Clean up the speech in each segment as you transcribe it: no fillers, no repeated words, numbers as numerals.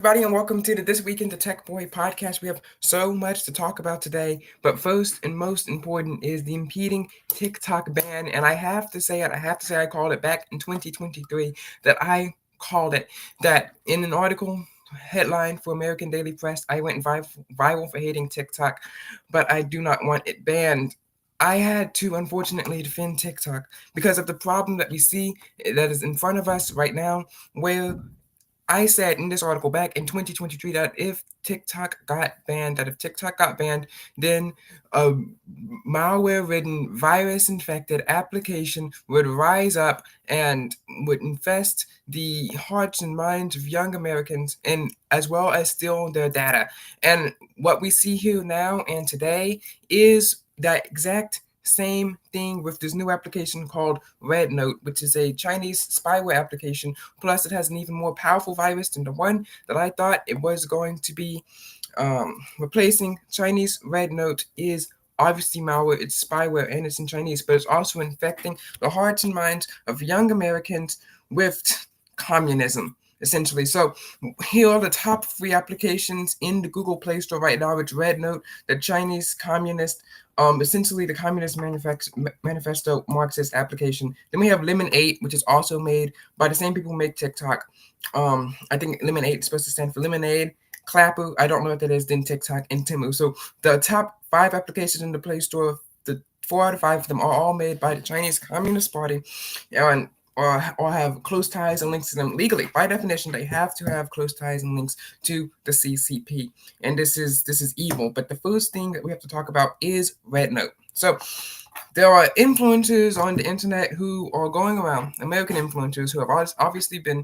Everybody, and welcome to This Week in the Tech Boy podcast. We have so much to talk about today, but first and most important is the impeding TikTok ban. And I have to say it, I called it back in 2023 that I called it that in an article headline for American Daily Press. I went viral for hating TikTok, but I do not want it banned. I had to unfortunately defend TikTok because of the problem that we see that is in front of us right now, where I said in this article back in 2023 that if TikTok got banned, then a malware-ridden, virus-infected application would rise up and would infest the hearts and minds of young Americans, and as well as steal their data. And what we see here now and today is that exact same thing with this new application called RedNote, which is a Chinese spyware application. Plus, it has an even more powerful virus than the one that I thought it was going to be replacing. Chinese RedNote is obviously malware, it's spyware, and it's in Chinese, but it's also infecting the hearts and minds of young Americans with communism, essentially. So here are the top 3 applications in the Google Play Store right now. It's RedNote, the Chinese communist, essentially the Communist Manifesto Marxist application. Then we have Lemon8, which is also made by the same people who make TikTok. I think Lemon8 is supposed to stand for lemonade. Clapper, I don't know what that is, then TikTok, and Timu. So the top 5 applications in the Play Store, the 4 out of 5 of them are all made by the Chinese Communist Party, and or have close ties and links to them legally. By definition, they have to have close ties and links to the CCP, and this is evil. But the first thing that we have to talk about is RedNote. So there are influencers on the internet who are going around, American influencers who have obviously been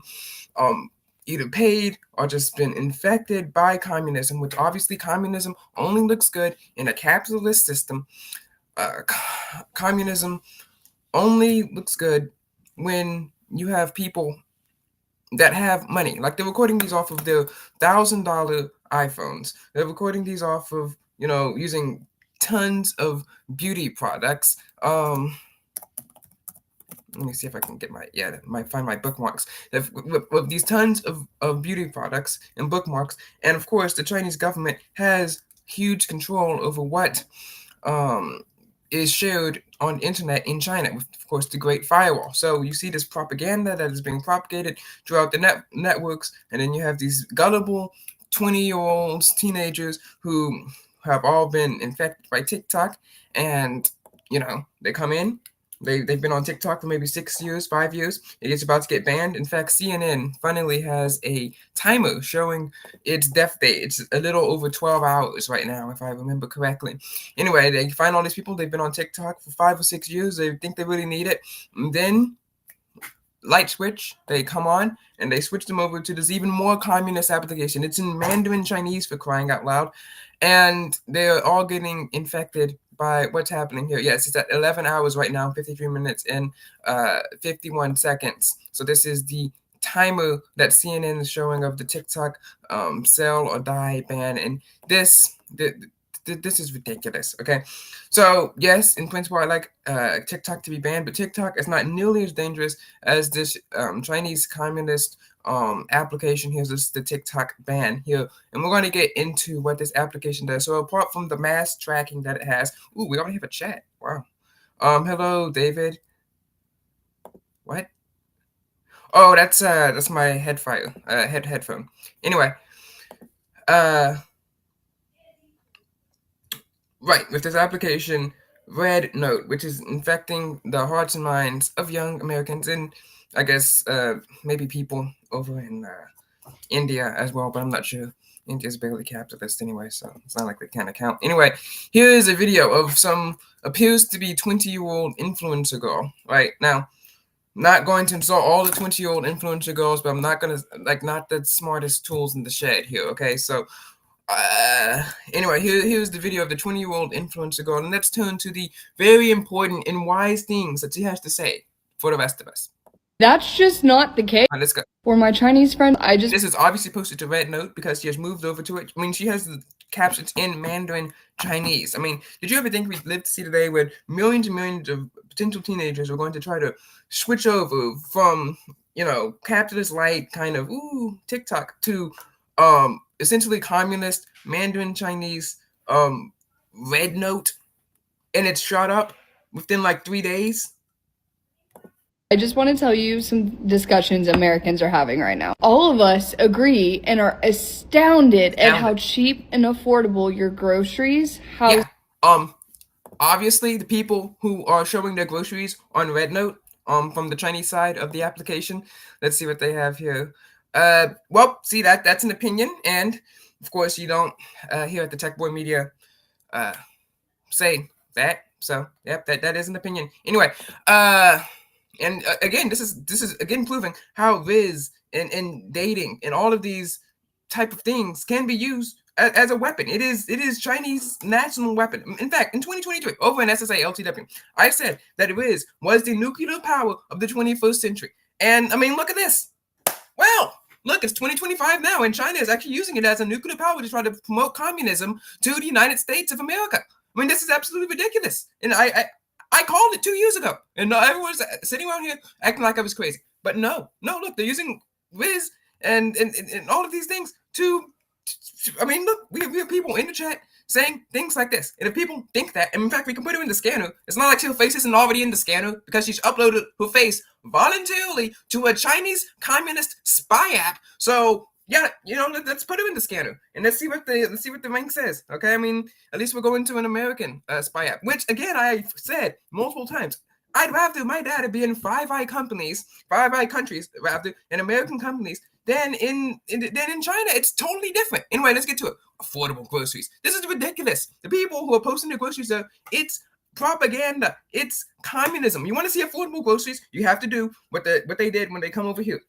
either paid or just been infected by communism, which obviously communism only looks good in a capitalist system. Communism only looks good when you have people that have money. Like, they're recording these off of their $1,000 iPhones. They're recording these off of, using tons of beauty products. Let me see if I can get find my bookmarks. With these tons of beauty products and bookmarks. And of course, the Chinese government has huge control over what is shared on the internet in China, with, of course, the Great Firewall. So you see this propaganda that is being propagated throughout the networks, and then you have these gullible 20-year-olds, teenagers who have all been infected by TikTok, and they come in. They've been on TikTok for maybe 6 years, 5 years. It's about to get banned. In fact, CNN funnily has a timer showing its death date. It's a little over 12 hours right now, if I remember correctly. Anyway, they find all these people. They've been on TikTok for 5 or 6 years. They think they really need it. And then, light switch, they come on, and they switch them over to this even more communist application. It's in Mandarin Chinese, for crying out loud. And they're all getting infected by what's happening here. Yes, it's at 11 hours right now, 53 minutes and 51 seconds. So this is the timer that CNN is showing of the TikTok sell or die ban. And this is ridiculous, okay? So yes, in principle, I like TikTok to be banned, but TikTok is not nearly as dangerous as this Chinese communist application. Here's the TikTok ban here, and we're going to get into what this application does. So apart from the mass tracking that it has, we already have a chat. Wow. Hello, David. What? Oh, that's my headphone. Anyway, right, with this application, RedNote, which is infecting the hearts and minds of young Americans, and I guess maybe people over in India as well, but I'm not sure. India's barely capitalist anyway, so it's not like they can't account. Anyway, here is a video of some appears to be 20-year-old influencer girl. Right now, not going to install all the 20-year-old influencer girls, but I'm not gonna not the smartest tools in the shed here. Okay, so anyway, here's the video of the 20-year-old influencer girl, and let's turn to the very important and wise things that she has to say for the rest of us. That's just not the case. Let's go. For my Chinese friend, This is obviously posted to RedNote because she has moved over to it. I mean, she has the captions in Mandarin Chinese. I mean, did you ever think we'd live to see today where millions and millions of potential teenagers are going to try to switch over from, capitalist light kind of TikTok to essentially communist Mandarin Chinese RedNote, and it shot up within like 3 days. I just want to tell you some discussions Americans are having right now. All of us agree and are astounded at how cheap and affordable your groceries, Yeah. Obviously, the people who are showing their groceries on RedNote, from the Chinese side of the application. Let's see what they have here. Well, see, that's an opinion, and of course, you don't here at the Tech Boy Media say that. So, yep, that is an opinion. Anyway, and again, this is again proving how Viz and dating and all of these type of things can be used as a weapon. It is Chinese national weapon. In fact, in 2023, over in SSA LTW, I said that Viz was the nuclear power of the 21st century. And I mean, look at this. Well, look, it's 2025 now, and China is actually using it as a nuclear power to try to promote communism to the United States of America. I mean, this is absolutely ridiculous. And I called it 2 years ago, and everyone's sitting around here acting like I was crazy. But no, look, they're using Wiz and all of these things to I mean, look, we have people in the chat saying things like this. And if people think that, and in fact, we can put her in the scanner. It's not like her face isn't already in the scanner because she's uploaded her face voluntarily to a Chinese communist spy app. So yeah, let's put her in the scanner and let's see what the rank says. Okay, I mean, at least we're going to an American spy app, which again I've said multiple times. I'd rather my data be in Five Eye countries rather, in American companies than in China. It's totally different. Anyway, let's get to it. Affordable groceries. This is ridiculous. The people who are posting their groceries there, it's propaganda. It's communism. You want to see affordable groceries? You have to do what they did when they come over here.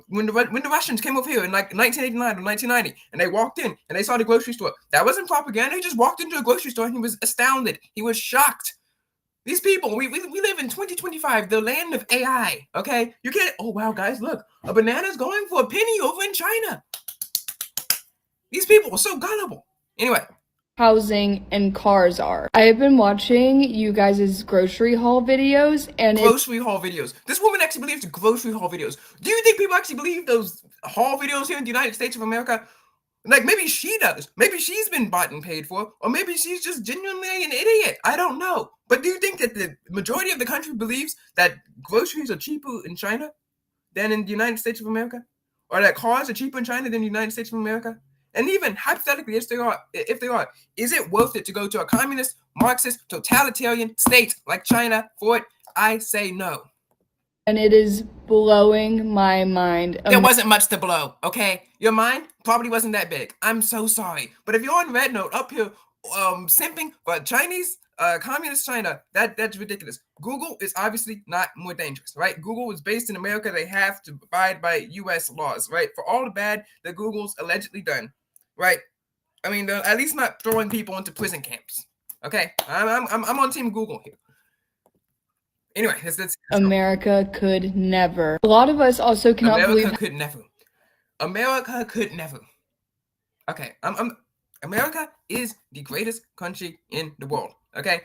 When the Russians came over here in like 1989 or 1990, and they walked in and they saw the grocery store. That wasn't propaganda. He just walked into a grocery store and he was astounded. He was shocked. These people, we live in 2025, the land of AI, okay? You can't, oh, wow, guys, look, a banana's going for a penny over in China. These people are so gullible. Anyway. Housing and cars are. I have been watching you guys' grocery haul videos, and grocery haul videos. This woman actually believes the grocery haul videos. Do you think people actually believe those haul videos here in the United States of America? Like, maybe she does. Maybe she's been bought and paid for, or maybe she's just genuinely an idiot. I don't know. But do you think that the majority of the country believes that groceries are cheaper in China than in the United States of America? Or that cars are cheaper in China than the United States of America? And even hypothetically, if they are, is it worth it to go to a communist, Marxist, totalitarian state like China for it? I say no. And it is blowing my mind. There wasn't much to blow, okay? Your mind probably wasn't that big. I'm so sorry. But if you're on RedNote up here simping for Chinese, communist China, that's ridiculous. Google is obviously not more dangerous, right? Google is based in America. They have to abide by U.S. laws, right? For all the bad that Google's allegedly done, right? I mean, they're at least not throwing people into prison camps, okay? I'm on Team Google here. Anyway, let's America could never. A lot of us also cannot believe. America could never. Okay, America is the greatest country in the world. Okay,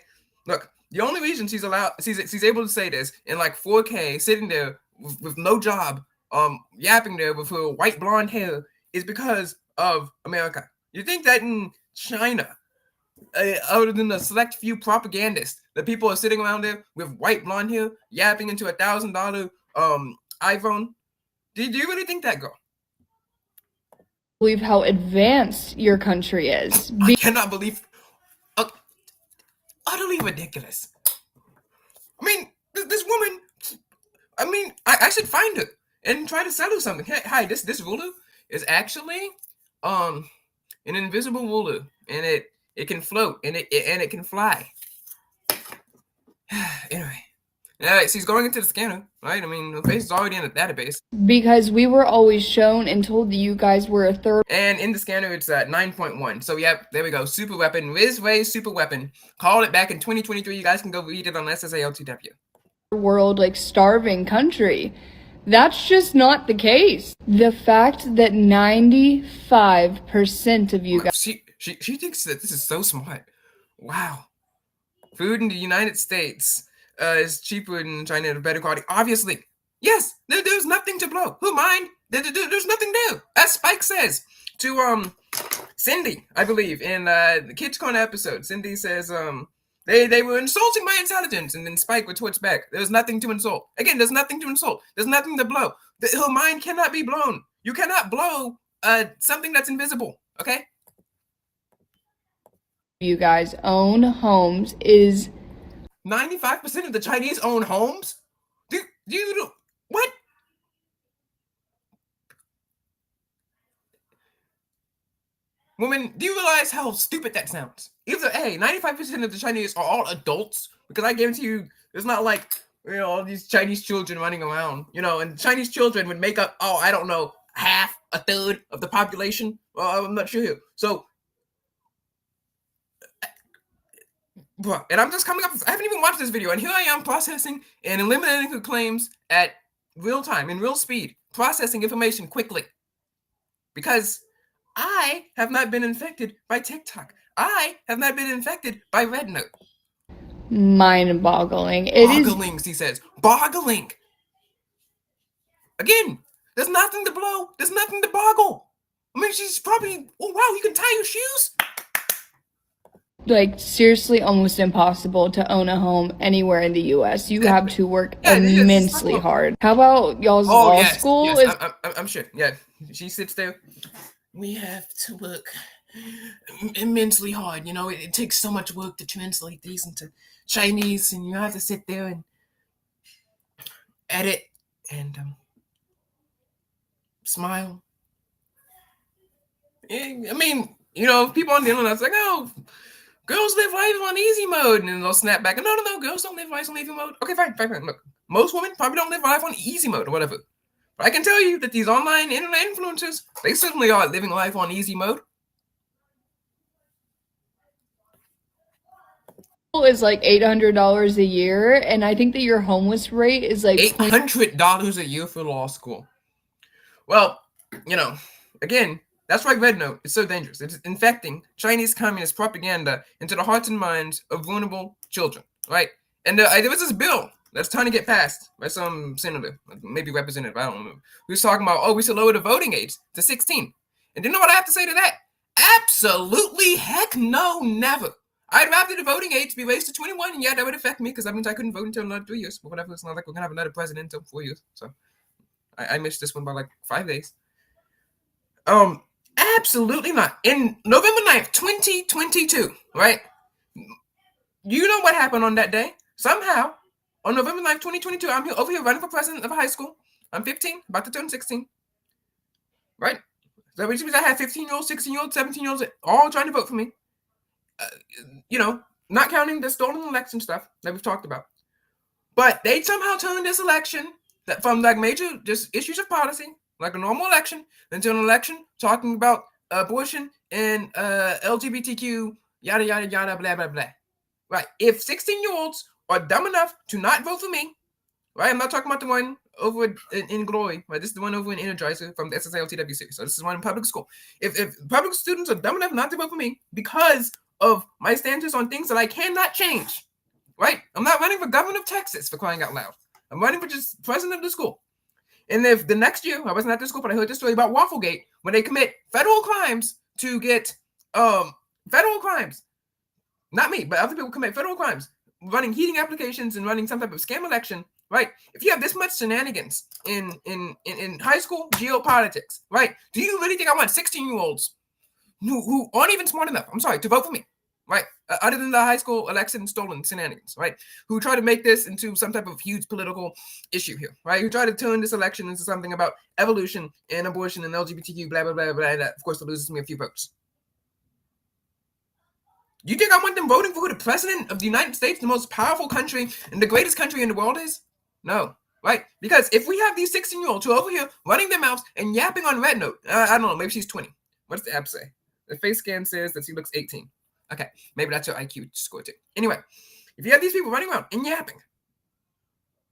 look, the only reason she's able to say this in like 4K, sitting there with no job, yapping there with her white blonde hair, is because of America. You think that in China, other than a select few propagandists, the people are sitting around there with white blonde hair, yapping into $1,000 iPhone? Do you really think that, girl? Believe how advanced your country is. I cannot believe. Utterly ridiculous. I mean, this woman. I mean, I should find her and try to sell her something. Hey, hi, this ruler is actually an invisible ruler, and it can float and it can fly. Anyway. All right, she's going into the scanner, right? I mean, the face is already in the database. Because we were always shown and told that you guys were a third. And in the scanner, it's at 9.1. So, yep, there we go. Super weapon. Rizway super weapon. Called it back in 2023. You guys can go read it on SSALTW. World, like, starving country. That's just not the case. The fact that 95% of you guys. She thinks that this is so smart. Wow. Food in the United States is cheaper in China and better quality. Obviously, yes, there's nothing to blow. Who mind? There's nothing there. As Spike says, to Cindy, I believe, in the Kids Corner episode. Cindy says they were insulting my intelligence, and then Spike retorts back, "There's nothing to insult." Again, there's nothing to insult. There's nothing to blow. Her mind cannot be blown. You cannot blow something that's invisible. Okay. You guys own homes is 95% of the Chinese own homes. Do you what? Woman, do you realize how stupid that sounds? Either A, 95% of the Chinese are all adults, because I guarantee you, it's not like, all these Chinese children running around, and Chinese children would make up, I don't know, half, a third of the population. Well, I'm not sure here. So, and I'm just coming up, I haven't even watched this video, and here I am processing and eliminating her claims at real time, in real speed, processing information quickly. Because I have not been infected by TikTok. I have not been infected by RedNote. Mind-boggling. Boggling, he says. Boggling. Again, there's nothing to blow. There's nothing to boggle. I mean, she's probably, oh, wow, you can tie your shoes? Like, seriously almost impossible to own a home anywhere in the U.S. You have to work immensely hard. How about y'all's law school? Yes, I'm sure. Yeah, she sits there. We have to work immensely hard. It takes so much work to translate these into Chinese, and you have to sit there and edit and smile. I mean, people on the internet's like, oh, girls live life on easy mode, and then they'll snap back. No, girls don't live life on easy mode. Okay, fine. Look, most women probably don't live life on easy mode or whatever. But I can tell you that these online internet influencers, they certainly are living life on easy mode. Is like $800 a year, and I think that your homeless rate is like $800 a year for law school. Well, again, that's why RedNote is so dangerous. It's infecting Chinese communist propaganda into the hearts and minds of vulnerable children, right? And there was this bill that's trying to get passed by some senator, maybe representative, I don't know, who's talking about, we should lower the voting age to 16. And do you know what I have to say to that? Absolutely heck no, never. I'd rather the voting age be raised to 21, and yeah, that would affect me, because that means I couldn't vote until another 3 years. But whatever, it's not like we're going to have another president until 4 years. So I missed this one by like 5 days. Absolutely not. In November 9th, 2022, right? You know what happened on that day? Somehow, on November 9th, 2022, I'm over here running for president of a high school. I'm 15, about to turn 16. Right? So which means I had 15-year-olds, 16-year-olds, 17-year-olds all trying to vote for me. Not counting the stolen election stuff that we've talked about. But they somehow turned this election from like major just issues of policy, like a normal election, into an election talking about abortion and LGBTQ, yada, yada, yada, blah, blah, blah. Right? If 16-year-olds are dumb enough to not vote for me, right? I'm not talking about the one over in Glory, right? This is the one over in Energizer from the SSLTW series. So this is one in public school. If public students are dumb enough not to vote for me because of my stances on things that I cannot change, right? I'm not running for governor of Texas, for crying out loud. I'm running for just president of the school. And if the next year, I wasn't at the school, but I heard this story about Wafflegate, when they commit federal crimes to get federal crimes. Not me, but other people commit federal crimes, running heating applications and running some type of scam election, right? If you have this much shenanigans in high school geopolitics, right? Do you really think I want 16-year-olds who aren't even smart enough, to vote for me, right? Other than the high school election stolen shenanigans, right? Who try to make this into some type of huge political issue here, right? Who try to turn this election into something about evolution and abortion and LGBTQ, blah, blah, blah, blah, and that, of course, loses me a few votes. You think I want them voting for who the president of the United States, the most powerful country and the greatest country in the world is? No, right? Because if we have these 16-year-olds who are over here running their mouths and yapping on RedNote, I don't know, maybe she's 20. What does the app say? The face scan says that she looks 18. Okay, maybe that's her IQ score too. Anyway, if you have these people running around and yapping,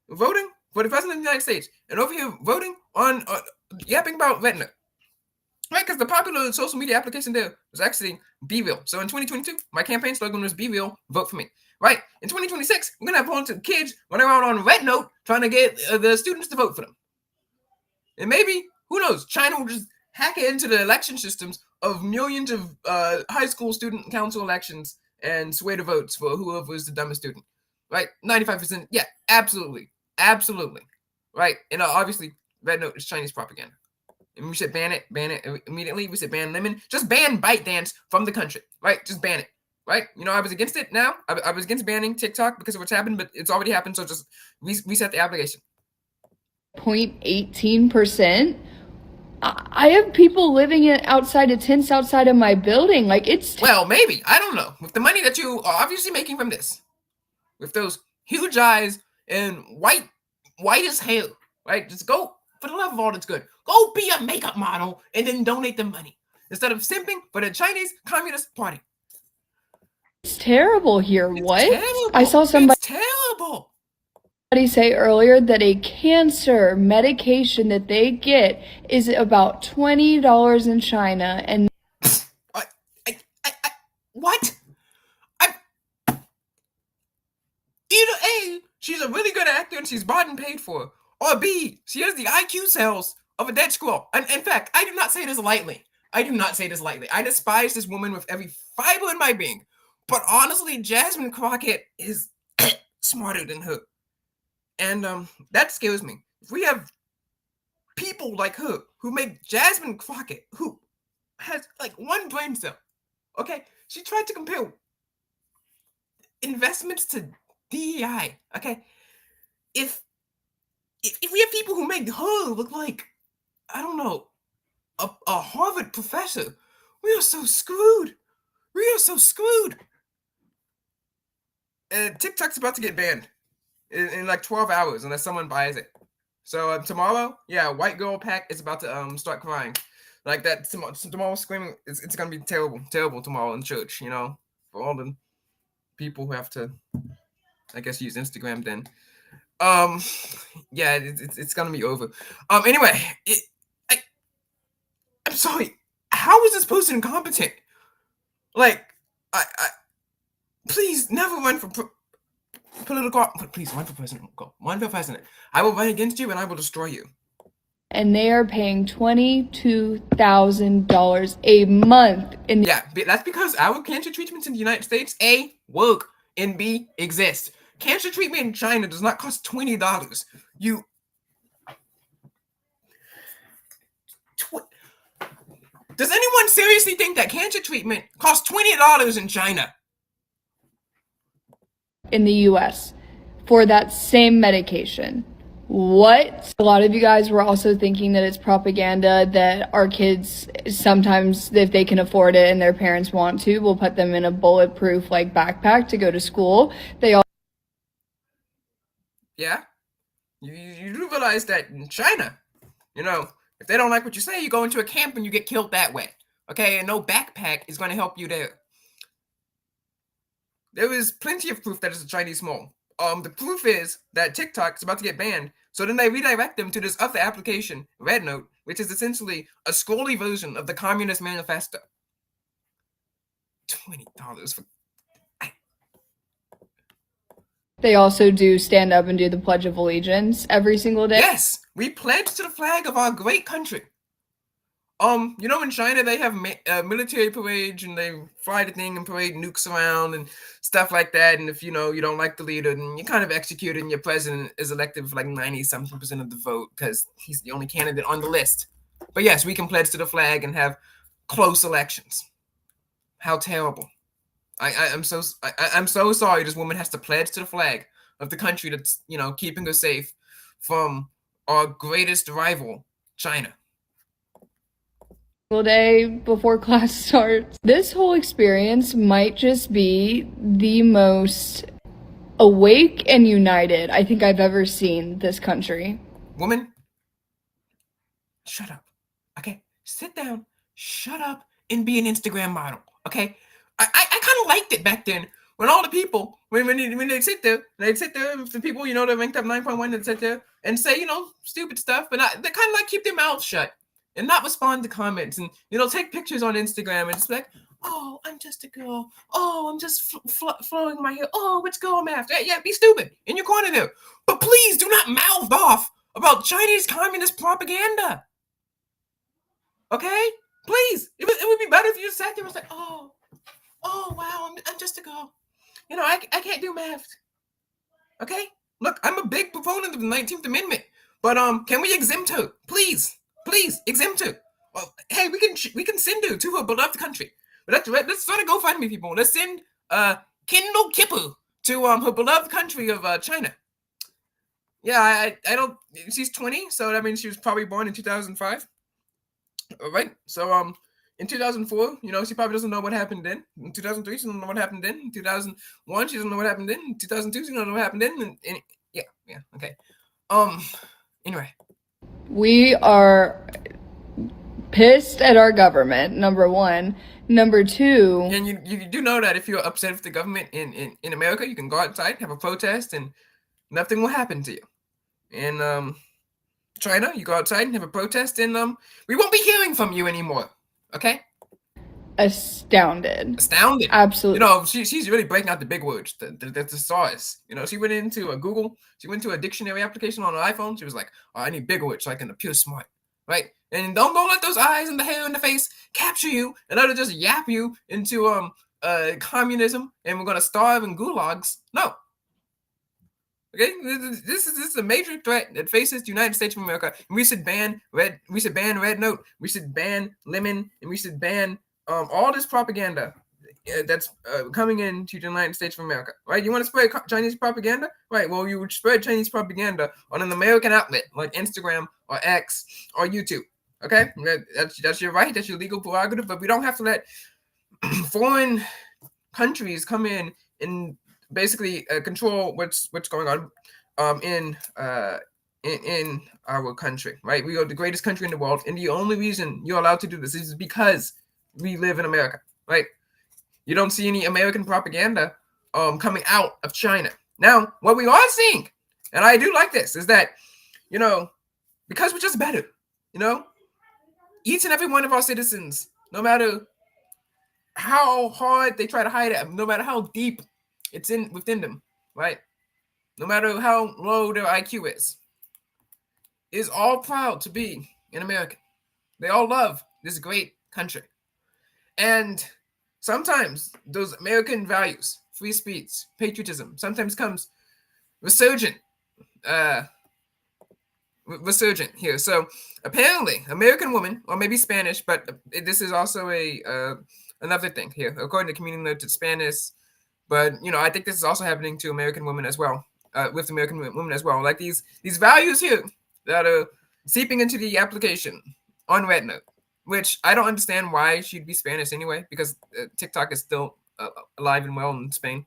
voting for the president of the United States, and over here voting on yapping about RedNote, right? Because the popular social media application there was actually Be Real. So in 2022, my campaign slogan was Be Real, vote for me. Right? In 2026, we're going to have a bunch of kids running around on RedNote trying to get the students to vote for them. And maybe, who knows, China will just hack into the election systems of millions of high school student council elections and sway the votes for whoever is the dumbest student. Right? 95%. Yeah, absolutely. Absolutely. Right? And obviously, RedNote is Chinese propaganda. And we should ban it immediately. We should ban lemon. Just ban ByteDance from the country. Right? Just ban it. Right? You know, I was against it now. I was against banning TikTok because of what's happened, but it's already happened, so just reset the application. 0.18%. I have people living outside of tents outside of my building. Like, it's... Well, maybe. I don't know. With the money that you are obviously making from this, with those huge eyes and white as hell, right? Just go, for the love of all that's good, go be a makeup model and then donate the money instead of simping for the Chinese Communist Party. It's terrible here. It's what? Terrible. I saw somebody... It's terrible. Say earlier that a cancer medication that they get is about $20 in China, and what? Either A, she's a really good actor and she's bought and paid for, or B, she has the IQ cells of a dead squirrel. And in fact, I do not say this lightly. I despise this woman with every fiber in my being. But honestly, Jasmine Crockett is smarter than her. And that scares me. If we have people like her who make Jasmine Crockett, who has like one brain cell, okay? She tried to compare investments to DEI, okay? If we have people who make her look like, I don't know, a Harvard professor, we are so screwed. TikTok's about to get banned in like 12 hours unless someone buys it. So tomorrow, yeah, white girl pack is about to start crying. Like that tomorrow screaming, it's gonna be terrible tomorrow in church, you know, for all the people who have to, I guess, use Instagram then. Yeah, it's gonna be over. Anyway, I'm sorry. How is this person incompetent? Like, I please never run for political. Please run for president. Go run for president. I will run against you and I will destroy you. And they are paying $22,000 a month. Yeah, that's because our cancer treatments in the United States, A, work, and B, exist. Cancer treatment in China does not cost $20. Does anyone seriously think that cancer treatment costs $20 in China? In the US for that same medication. What? A lot of you guys were also thinking that it's propaganda, that our kids sometimes, if they can afford it and their parents want to, will put them in a bulletproof like backpack to go to school. They all... Yeah. You do realize that in China, you know, if they don't like what you say, you go into a camp and you get killed that way. Okay, and no backpack is going to help you there. There is plenty of proof that it's a Chinese mole. The proof is that TikTok is about to get banned, so then they redirect them to this other application, RedNote, which is essentially a scrolly version of the Communist Manifesto. $20 for... They also do stand up and do the Pledge of Allegiance every single day. Yes, we pledge to the flag of our great country. You know, in China they have military parades and they fly the thing and parade nukes around and stuff like that. And if you know you don't like the leader, then you kind of execute it, and your president is elected for like 90-something% of the vote because he's the only candidate on the list. But yes, we can pledge to the flag and have close elections. How terrible! I'm so sorry. This woman has to pledge to the flag of the country that's, you know, keeping her safe from our greatest rival, China. Day before class starts. This whole experience might just be the most awake and united I think I've ever seen this country. Woman, shut up. Okay, sit down, shut up, and be an Instagram model. Okay, I kind of liked it back then when all the people when they sit there the people, you know, that ranked up 9.1, that sit there and say, you know, stupid stuff, but they kind of like keep their mouths shut and not respond to comments, and, you know, take pictures on Instagram and just like, oh, I'm just a girl. Oh, I'm just flowing my hair. Oh, which girl I'm after? Yeah, be stupid in your corner there. But please do not mouth off about Chinese communist propaganda. Okay, please. It would be better if you just sat there and was like, oh wow, I'm just a girl. I can't do math. Okay, look, I'm a big proponent of the 19th Amendment, but can we exempt her, please exempt her. Well, hey, we can send her to her beloved country. But let's sort of go find me, people. Let's send Kendall Kipper to her beloved country of China. Yeah, I don't. She's 20, so that means she was probably born in 2005. All right. So in 2004, she probably doesn't know what happened then. In 2003, she doesn't know what happened then. In 2001, she doesn't know what happened then. In 2002, she doesn't know what happened then. And yeah, okay. Um. Anyway, We are pissed at our government, number one. Number two, and you do know that if you're upset with the government in America, you can go outside, have a protest, and nothing will happen to you. In China, you go outside and have a protest, and we won't be hearing from you anymore. Okay. astounded. Absolutely. Absolutely. She's really breaking out the big words, the thesaurus. She went into a Google, she went to a dictionary application on her iPhone. She was like, I need big words so I can appear smart, right? And don't let those eyes and the hair and the face capture you and let it just yap you into communism and we're gonna starve in gulags. No. Okay, this is a major threat that faces the United States of America. And we should ban RedNote. We should ban Lemon, and we should ban all this propaganda that's coming into the United States of America. Right? You want to spread Chinese propaganda? Right. Well, you would spread Chinese propaganda on an American outlet like Instagram or X or YouTube. Okay, that's your right. That's your legal prerogative. But we don't have to let foreign countries come in and basically control what's going on in our country, right? We are the greatest country in the world, and the only reason you're allowed to do this is because we live in America, right? You don't see any American propaganda coming out of China. Now, what we are seeing, and I do like this, is that because we're just better, each and every one of our citizens, no matter how hard they try to hide it, no matter how deep it's within them, right? No matter how low their IQ is all proud to be an American. They all love this great country. And sometimes those American values, free speech, patriotism, sometimes comes resurgent here. So apparently, American woman, or maybe Spanish, but this is also another thing here. According to Community Notes, it's Spanish, but I think this is also happening to American women as well, with American women as well. Like these values here that are seeping into the application on RedNote, which I don't understand why she'd be Spanish anyway, because TikTok is still alive and well in Spain.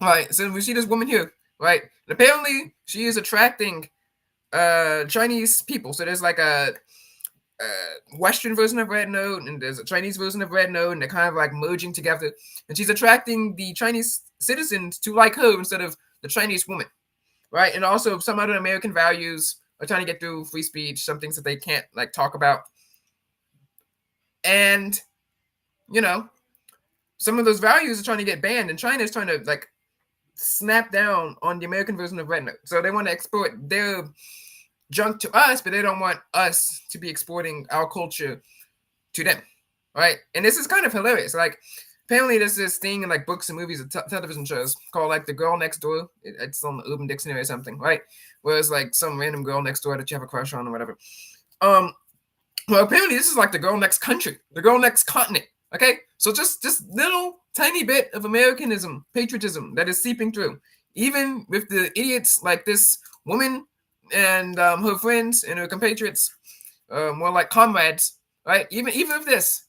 All right, so we see this woman here, right? And apparently, she is attracting Chinese people. So there's like a Western version of RedNote and there's a Chinese version of RedNote, and they're kind of like merging together. And she's attracting the Chinese citizens to like her instead of the Chinese woman, right? And also some other American values are trying to get through free speech, some things that they can't like talk about. And some of those values are trying to get banned, and China is trying to like snap down on the American version of RedNote. So they want to export their junk to us, but they don't want us to be exporting our culture to them, right? And this is kind of hilarious. Like, apparently there's this thing in like books and movies and television shows called like The Girl Next Door. It's on the Urban Dictionary or something, right? Where it's like some random girl next door that you have a crush on or whatever. Well, apparently this is like the girl next country, the girl next continent. Okay, so just little tiny bit of Americanism, patriotism that is seeping through, even with the idiots like this woman and her friends and her compatriots, more like comrades, right? Even with this,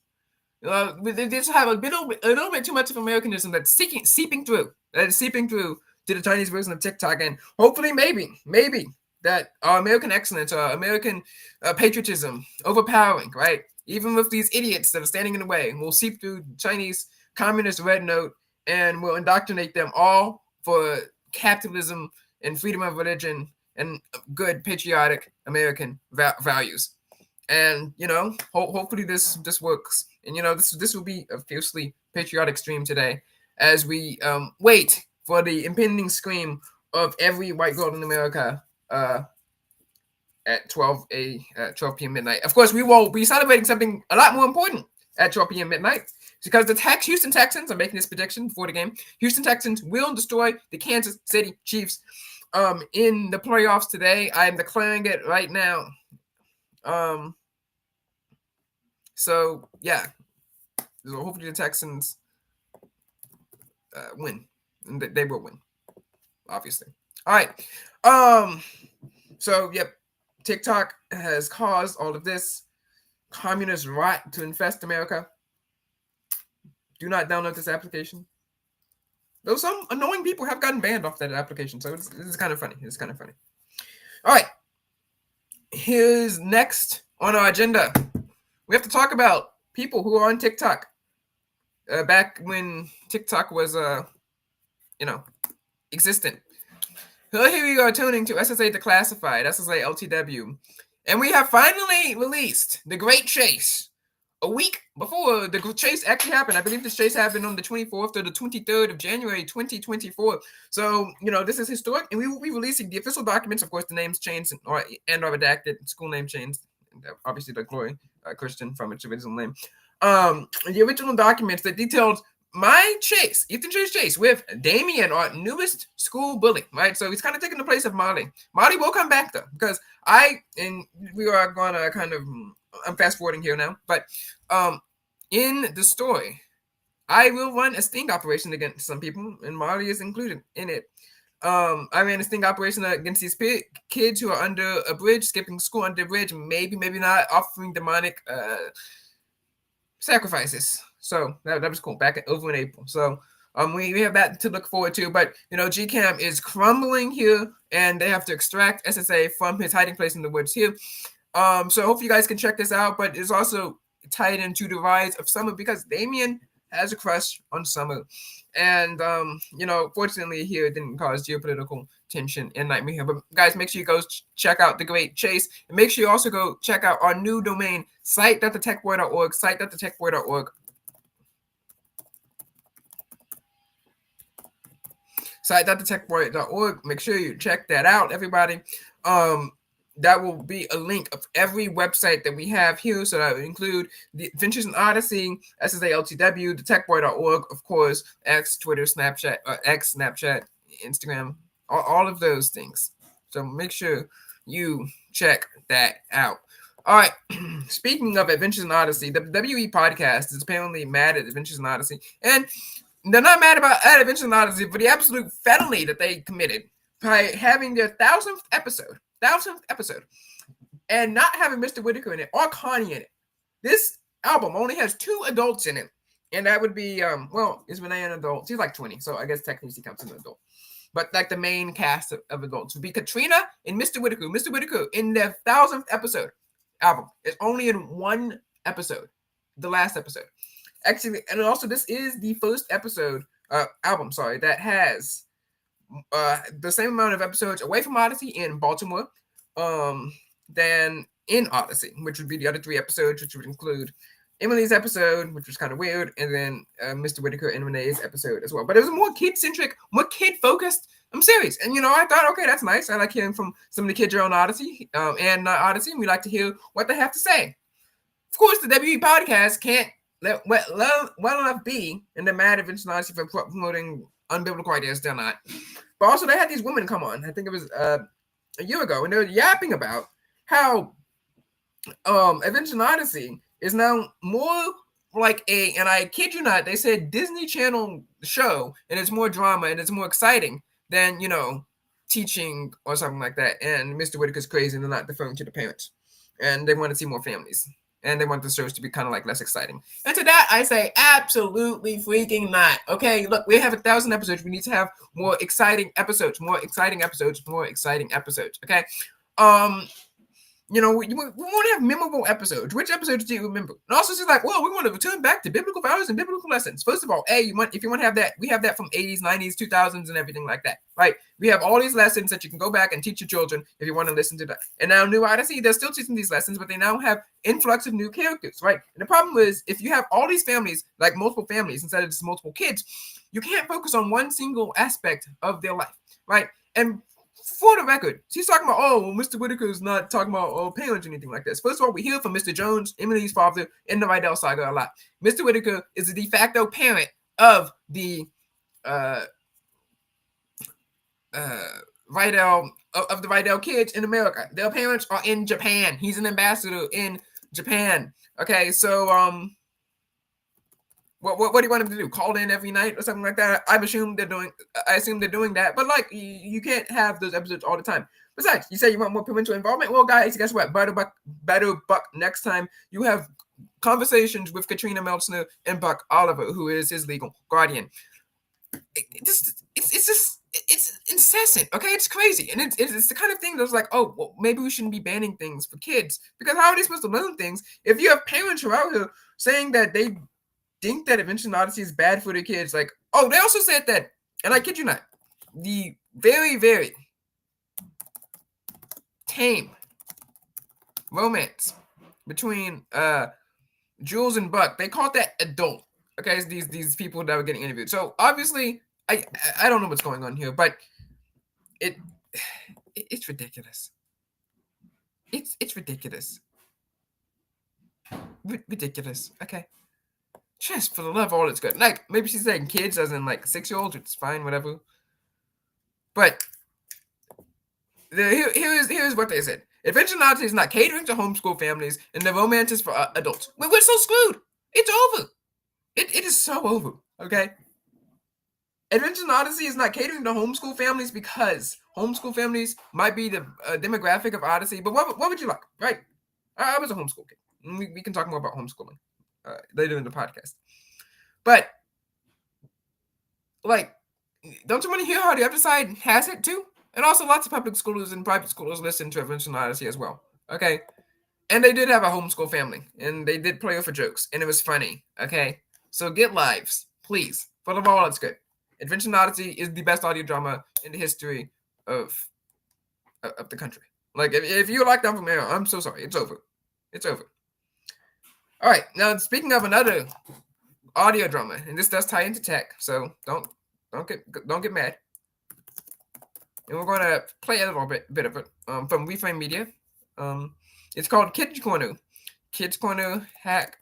they just have a little bit too much of Americanism that's seeping through to the Chinese version of TikTok, and hopefully maybe that our American excellence, our American patriotism overpowering, right? Even with these idiots that are standing in the way, we'll seep through Chinese communist RedNote and we'll indoctrinate them all for capitalism and freedom of religion and good patriotic American values. And hopefully this works. And this will be a fiercely patriotic stream today as we wait for the impending scream of every white girl in America at 12 p.m. midnight. Of course, we will be celebrating something a lot more important at 12 p.m. midnight. Because the Houston Texans, I'm making this prediction before the game, Houston Texans will destroy the Kansas City Chiefs in the playoffs today. I'm declaring it right now. So, yeah. So hopefully the Texans win. And they will win, obviously. All right. So, yep. TikTok has caused all of this communist rot to infest America. Do not download this application. Though some annoying people have gotten banned off that application, so it's kind of funny. It's kind of funny. All right. Here's next on our agenda. We have to talk about people who are on TikTok. Back when TikTok was, existent. So here we are tuning to SSA Declassified, SSA LTW. And we have finally released The Great Chase. A week before the chase actually happened. I believe this chase happened on the 24th or the 23rd of January, 2024. So, this is historic. And we will be releasing the official documents. Of course, the names changed and are redacted. School name changed. Obviously, the Glory Christian from its original name. The original documents that detailed my chase, Ethan Chase, with Damien, our newest school bully, right? So he's kind of taking the place of Molly. Molly will come back, though, because we are going to kind of... I'm fast forwarding here now, but in the story, I will run a sting operation against some people, and Marley is included in it. I ran a sting operation against these kids who are under a bridge, skipping school under a bridge, maybe not, offering demonic sacrifices. So that was cool. Back over in April. So we have that to look forward to. But GCAM is crumbling here, and they have to extract SSA from his hiding place in the woods here. So hopefully you guys can check this out, but it's also tied into the rise of Summer because Damien has a crush on Summer. And, fortunately here it didn't cause geopolitical tension and nightmare here. But guys, make sure you go check out The Great Chase. And make sure you also go check out our new domain, site.thetechboy.org, site.thetechboy.org. Site.thetechboy.org. Make sure you check that out, everybody. That will be a link of every website that we have here. So that would include the Adventures in Odyssey, SSA LTW, TheTechBoy.org, of course, X, Twitter, Snapchat, Instagram, all of those things. So make sure you check that out. All right. Speaking of Adventures in Odyssey, the WE podcast is apparently mad at Adventures in Odyssey. And they're not mad about Adventures in Odyssey for the absolute felony that they committed by having their 1000th episode, and not having Mr. Whitaker in it or Connie in it. This album only has 2 adults in it, and that would be is Renee an adult? She's like 20, so I guess technically she counts as an adult. But like the main cast of adults would be Katrina and Mr. Whitaker. Mr. Whitaker in their 1000th episode album is only in 1 episode, the last episode. Actually, and also this is the first album that has the same amount of episodes away from Odyssey in Baltimore than in Odyssey, which would be the other 3 episodes, which would include Emily's episode, which was kind of weird, and then Mr. Whitaker and Renee's episode as well. But it was a more kid-centric, more kid-focused series. And, I thought, okay, that's nice. I like hearing from some of the kids who are on Odyssey and not Odyssey, and we like to hear what they have to say. Of course, the WE podcast can't let well enough be in the mad Adventures in Odyssey for promoting unbiblical ideas. They're not. But also, they had these women come on. I think it was a year ago, and they were yapping about how Adventures in Odyssey is now more like and I kid you not, they said Disney Channel show, and it's more drama and it's more exciting than, teaching or something like that. And Mr. Whitaker's crazy and they're not deferring to the parents. And they want to see more families. And they want the shows to be kind of like less exciting. And to that, I say absolutely freaking not. Okay, look, we have 1,000 episodes. We need to have more exciting episodes. Okay, we want to have memorable episodes. Which episodes do you remember? And also, she's like, well, we want to return back to biblical values and biblical lessons. First of all, if you want to have that, we have that from 80s, 90s, 2000s, and everything like that, right? We have all these lessons that you can go back and teach your children if you want to listen to that. And now New Odyssey, they're still teaching these lessons, but they now have influx of new characters, right? And the problem is, if you have all these families, like multiple families instead of just multiple kids, you can't focus on one single aspect of their life, right? And For the record, she's talking about, oh, well, Mr. Whitaker is not talking about parents or anything like this. First of all, we hear from Mr. Jones, Emily's father, in the Rydell saga a lot. Mr. Whitaker is the de facto parent of the Rydell of the Rydell kids in America. Their parents are in Japan. He's an ambassador in Japan. Okay, so what do you want them to do? Call in every night or something like that? I assume they're doing that, but like you can't have those episodes all the time. Besides, you say you want more parental involvement. Well, guys, guess what? Better Buck. Next time you have conversations with Katrina Meltzner and Buck Oliver, who is his legal guardian. It's incessant. Okay, it's crazy, and it's the kind of thing that's like, oh, well, maybe we shouldn't be banning things for kids, because how are they supposed to learn things if you have parents who are out here saying that they think that Adventure Odyssey is bad for the kids? Like, oh, they also said that, and I kid you not, the very, very tame romance between Jules and Buck, they called that adult. Okay, it's these people that were getting interviewed. So obviously, I don't know what's going on here, but it's ridiculous. It's ridiculous. Ridiculous. Okay. Just for the love of all that's good. Like, maybe she's saying kids as in like 6-year-olds, it's fine, whatever. But here's what they said. Adventure Odyssey is not catering to homeschool families, and the romance is for adults. We're so screwed. It's over. It is so over. Okay. Adventure Odyssey is not catering to homeschool families because homeschool families might be the demographic of Odyssey. But what would you like, right? I was a homeschool kid. We can talk more about homeschooling later in the podcast. But like, don't you want to hear how the other side has it too? And also, lots of public schools and private schools listen to Adventure Odyssey as well. Okay, and they did have a homeschool family, and they did play for jokes, and it was funny. Okay, so get lives, please. For the love of all that's good. Adventure Odyssey is the best audio drama in the history of the country. Like, if you like that from here, I'm so sorry. It's over. It's over. All right. Now, speaking of another audio drama, and this does tie into tech, so don't get mad. And we're going to play a little bit of it from Reframe Media. It's called Kids Corner. Kids Corner Hack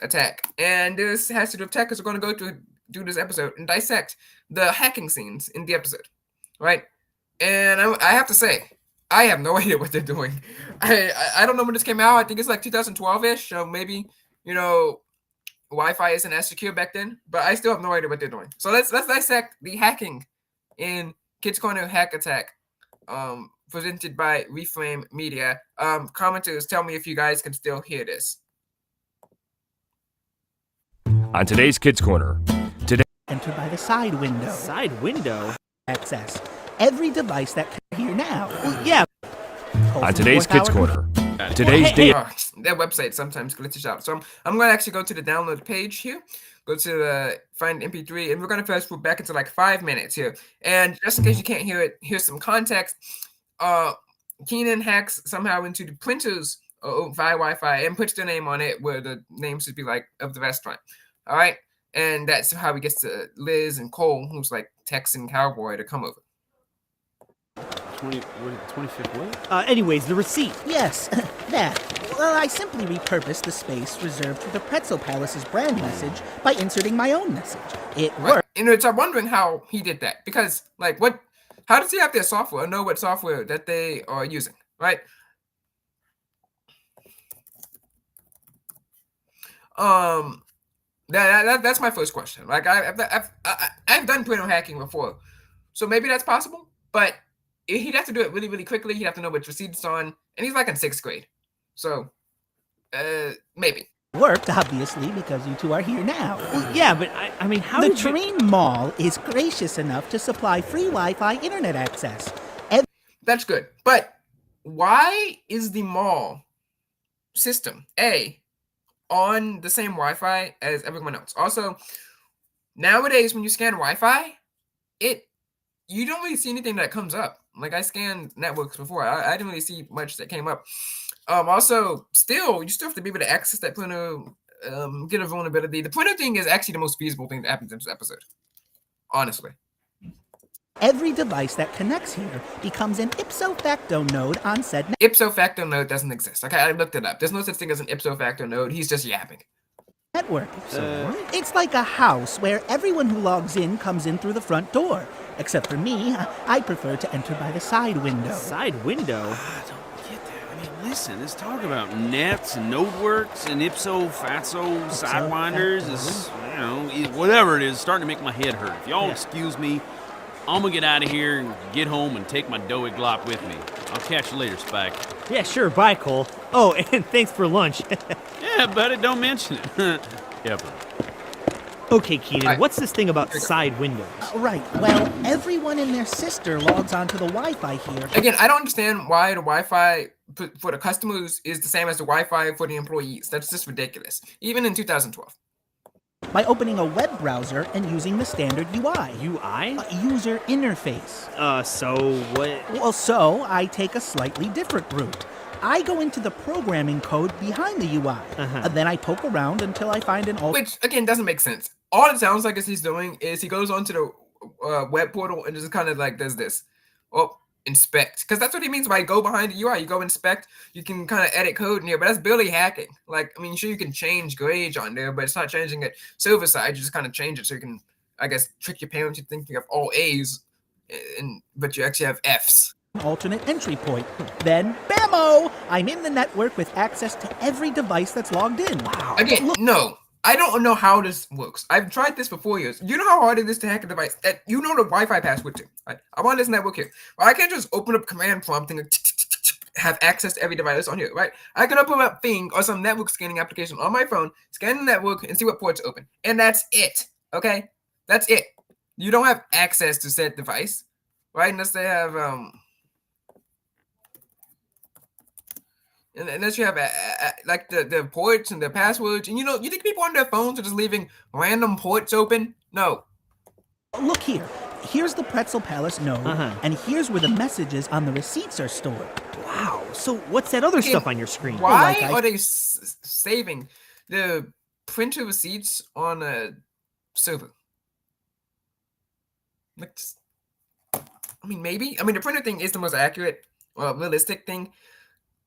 Attack. And this has to do with tech, because we're going to go do this episode and dissect the hacking scenes in the episode, right? And I have to say, I have no idea what they're doing. I don't know when this came out. I think it's like 2012-ish, so maybe, Wi-Fi isn't as secure back then, but I still have no idea what they're doing. So let's dissect the hacking in Kids Corner Hack Attack, presented by Reframe Media. Commenters, tell me if you guys can still hear this. On today's Kids Corner. Enter by the side window. Side window? Access every device that can hear now. Well, yeah. On today's Kids Corner. Today's day. Their website sometimes glitches out. So I'm going to actually go to the download page here. Go to the find MP3, and we're going to fast forward back into like 5 minutes here. And just in case you can't hear it, here's some context. Keenan hacks somehow into the printers via Wi-Fi and puts their name on it where the name should be like of the restaurant. All right. And that's how he gets to Liz and Cole, who's like Texan cowboy, to come over. 25th what? Anyways, the receipt. Yes, that. Well, I simply repurposed the space reserved for the Pretzel Palace's brand message by inserting my own message. It worked. And I'm wondering how he did that, because like how does he have their software or know what software that they are using, right? That's my first question. Like I've done printer hacking before, so maybe that's possible. But he'd have to do it really, really quickly. He'd have to know which receipt it's on, and he's like in 6th grade, so maybe. Worked, obviously, because you two are here now. Well, yeah, but I mean, how the did Terrain Mall is gracious enough to supply free Wi-Fi internet access. That's good, but why is the mall system on the same Wi-Fi as everyone else? Also, nowadays when you scan Wi-Fi, you don't really see anything that comes up. Like, I scanned networks before, I didn't really see much that came up. Also, you still have to be able to access that printer, get a vulnerability. The printer thing is actually the most feasible thing that happens in this episode, honestly. Every device that connects here becomes an ipso facto node on said network. Ipso facto node doesn't exist. Okay, I looked it up. There's no such thing as an ipso facto node. He's just yapping. It's like a house where everyone who logs in comes in through the front door. Except for me, I prefer to enter by the side window. Side window? I don't get that. I mean, listen, this talk about nets and nodeworks and ipso fatso sidewinders is, you know, whatever it is, starting to make my head hurt. If y'all excuse me, I'm gonna get out of here and get home and take my doughy glop with me. I'll catch you later, Spike. Yeah, sure. Bye, Cole. Oh, and thanks for lunch. Yeah, buddy, don't mention it. Yeah, buddy. Okay, Keenan, what's this thing about side windows? Right. Well, everyone and their sister logs onto the Wi-Fi here. Again, I don't understand why the Wi-Fi for the customers is the same as the Wi-Fi for the employees. That's just ridiculous. Even in 2012. By opening a web browser and using the standard UI. UI? User interface. So what? Well, so I take a slightly different route. I go into the programming code behind the UI, and then I poke around until I find an Which, again, doesn't make sense. All it sounds like he's doing is he goes onto the web portal and just kind of like does this. Oh, inspect. Because that's what he means by go behind the UI. You go inspect, you can kind of edit code in here, but that's barely hacking. Like, I mean, sure, you can change grades on there, but it's not changing it server side. You just kind of change it so you can, I guess, trick your parents into thinking you have all A's, but you actually have F's. Alternate entry point. Then, bammo! I'm in the network with access to every device that's logged in. Wow. Again, no. I don't know how this works. I've tried this for 4 years. You know how hard it is to hack a device? You know the Wi-Fi password too. Right? I'm on this network here. Well, I can't just open up command prompt and have access to every device on here, right? I can open up Bing or some network scanning application on my phone, scan the network, and see what ports open. And that's it, okay? That's it. You don't have access to said device, right? Unless they have, unless you have like the ports and the passwords, and you think people on their phones are just leaving random ports open? No. Look here. Here's the Pretzel Palace node, and here's where the messages on the receipts are stored. Wow. So what's that other stuff on your screen? Why are they saving the printer receipts on a server? Like, I mean, maybe. I mean, the printer thing is the most accurate, realistic thing.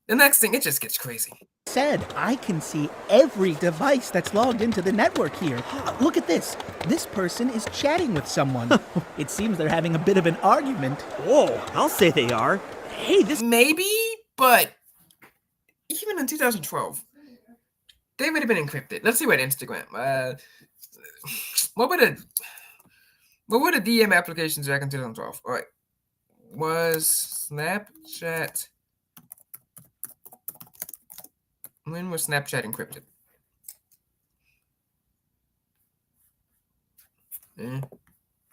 The next thing, it just gets crazy. Said, I can see every device that's logged into the network here. Look at this. This person is chatting with someone. It seems they're having a bit of an argument. Whoa, I'll say they are. Hey, this... Maybe, but even in 2012, they would have been encrypted. Let's see what Instagram. What were the DM applications back in 2012? All right. Was Snapchat... When was Snapchat encrypted?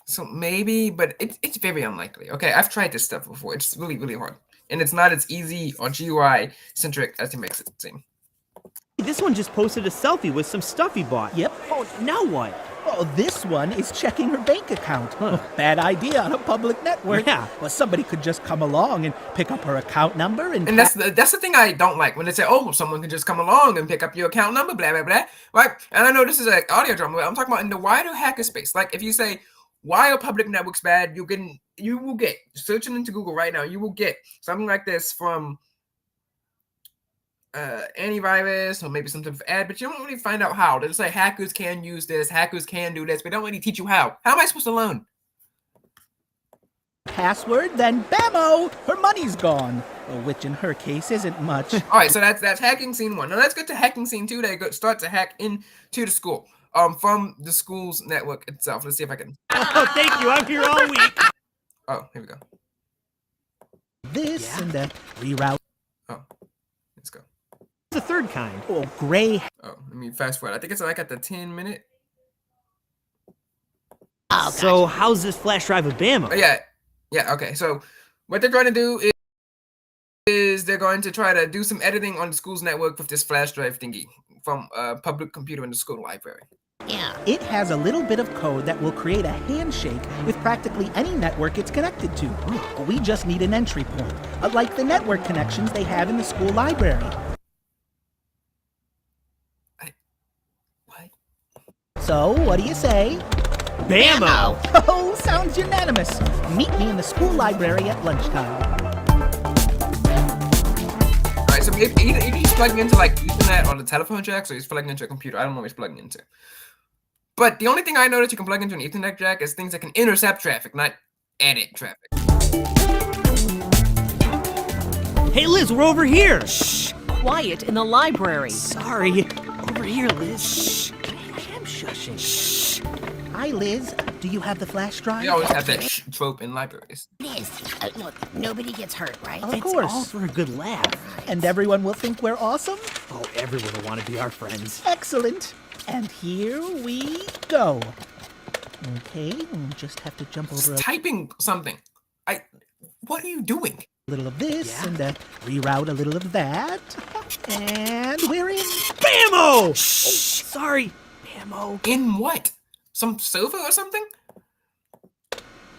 So maybe, but it's very unlikely. Okay, I've tried this stuff before. It's really, really hard. And it's not as easy or GUI-centric as he makes it seem. This one just posted a selfie with some stuff he bought. Yep. Oh, now what? Oh, this one is checking her bank account. Bad idea on a public network. Yeah. Well, somebody could just come along and pick up her account number and... And that's the thing I don't like. When they say, oh, someone can just come along and pick up your account number, blah, blah, blah. Right? And I know this is an audio drama, but I'm talking about in the wider hacker space. Like, if you say, why are public networks bad? You will get, searching into Google right now, you will get something like this from... antivirus or maybe some type of ad, but you don't really find out how. They'll say hackers can use this, hackers can do this, but they don't really teach you how. How am I supposed to learn? Password, then bammo, her money's gone. Which in her case isn't much. All right, so that's hacking scene 1. Now let's get to hacking scene 2. They start to hack into the school from the school's network itself. Let's see if I can. Oh, thank you. I'm here all week. Oh, here we go. This and that reroute. Oh, let's go. The third kind. Oh, gray. Oh, let me fast forward. I think it's like at the 10-minute. Oh, so how's this flash drive of Bama? Oh, yeah. Okay. So what they're trying to do is they're going to try to do some editing on the school's network with this flash drive thingy from a public computer in the school library. Yeah. It has a little bit of code that will create a handshake with practically any network it's connected to. We just need an entry point, like the network connections they have in the school library. So, what do you say? Bammo! Oh, sounds unanimous. Meet me in the school library at lunchtime. Alright, so maybe either he's plugging into like Ethernet on the telephone jack, so he's plugging into a computer. I don't know what he's plugging into. But the only thing I know that you can plug into an Ethernet jack is things that can intercept traffic, not edit traffic. Hey, Liz, we're over here. Shh! Quiet in the library. Sorry. Over here, Liz. Shh! I am shushing. Shh! Hi, Liz. Do you have the flash drive? We always have that trope in libraries. Liz, look, nobody gets hurt, right? Of It's course. all for a good laugh. And everyone will think we're awesome? Oh, everyone will want to be our friends. Excellent. And here we go. Okay, we'll just have to jump over a Typing something. What are you doing? little of this and reroute a little of that. And we're in. Bammo! Shh! Sorry, Bammo. In what? Some sofa or something?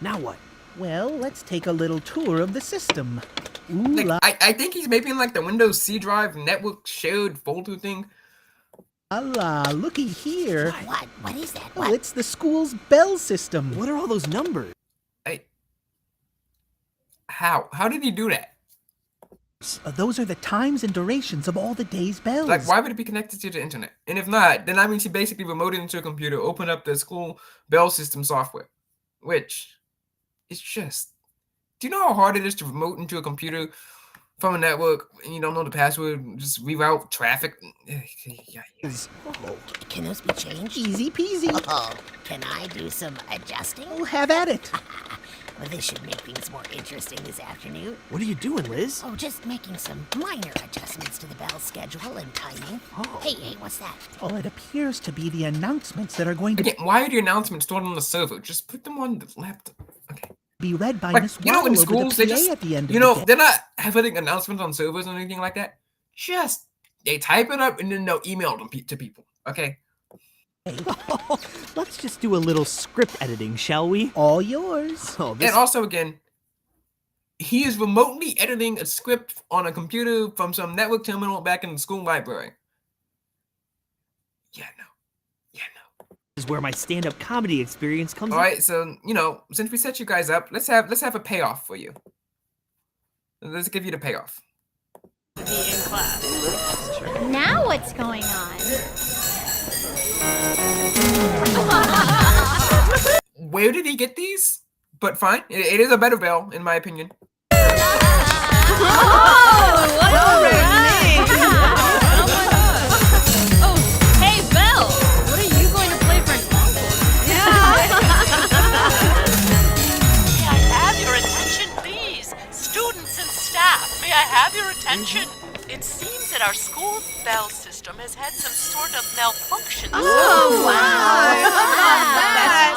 Now what? Well, let's take a little tour of the system. Ooh, Like, I think he's maybe in like the Windows C drive network shared folder thing. la, looky here. What is that? Oh, it's the school's bell system. What are all those numbers? How did he do that? Those are the times and durations of all the day's bells. Like, why would it be connected to the internet? And if not, then that means he basically remoted into a computer, opened up the school bell system software, which is just. Do you know how hard it is to remote into a computer from a network and you don't know the password? Just reroute traffic. Oh, can those be changed? Easy peasy. Oh, can I do some adjusting? Oh, have at it. Well, this should make things more interesting this afternoon. What are you doing, Liz? Oh, just making some minor adjustments to the bell schedule and timing. Oh. Hey, what's that? Oh, it appears to be the announcements that are going to Again, why are the announcements stored on the server? Just put them on the laptop. Okay. be read by Like, Miss you know, in Waddle over schools, the they PA just, at the end you of know, the day. they're not having announcements on servers or anything like that. Just, they type it up and then they'll email them to people. Okay. Let's just do a little script editing, shall we? All yours. Oh, this... And also, again, he is remotely editing a script on a computer from some network terminal back in the school library. Yeah, no. is where my stand-up comedy experience comes All right, so, you know, since we set you guys up, let's have a payoff for you. Let's give you the payoff. Now what's going on? Where did he get these? But fine, it is a better bell, in my opinion. Hey, Belle! What are you going to play for an uncle? May I have your attention, please? Students and staff, may I have your attention? It seems that our school's bell system has had some sort of malfunction. Oh, wow!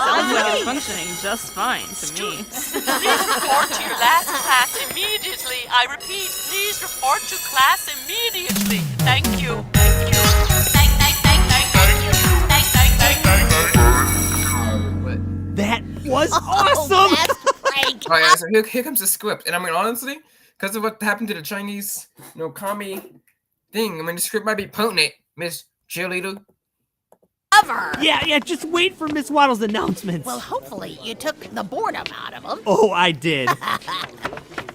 Sounds like it's functioning just fine to me. Please report to your last class immediately. I repeat, please report to class immediately. Thank you. Thank you. That was awesome! That's Frank. All right, guys, so here comes the script. And I mean, honestly, because of what happened to the Chinese, commie thing, I mean, the script might be potent, Miss Cheerleader. Cover. Yeah, just wait for Miss Waddle's announcements. Well, hopefully you took the boredom out of them. Oh, I did.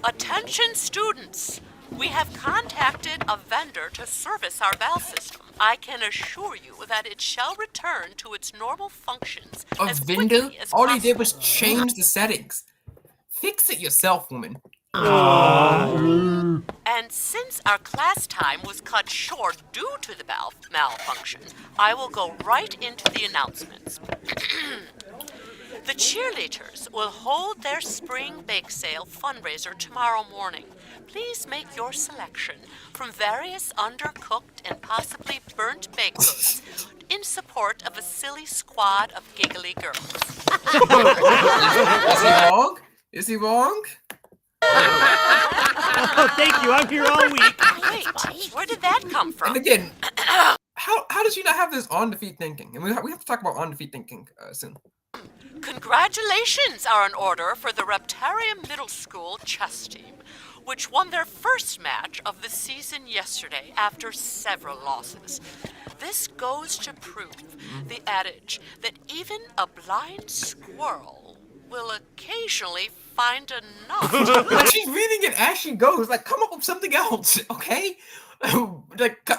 Attention students. We have contacted a vendor to service our bell system. I can assure you that it shall return to its normal functions A as vendor? quickly as All he did was possible. change the settings. Fix it yourself, woman. And since our class time was cut short due to the malfunction, I will go right into the announcements. The cheerleaders will hold their spring bake sale fundraiser tomorrow morning. Please make your selection from various undercooked and possibly burnt baked goods in support of a silly squad of giggly girls. Is he wrong? Is he wrong? Oh, thank you. I'm here all week. Wait, where did that come from? And again, how does she not have this on-the-feet thinking? And we have to talk about on-the-feet thinking soon. Congratulations are in order for the Reptarium Middle School chess team. which won their first match of the season yesterday after several losses. This goes to prove the adage that even a blind squirrel will occasionally find a nut. She's reading it as she goes. Like, come up with something else, okay? Like,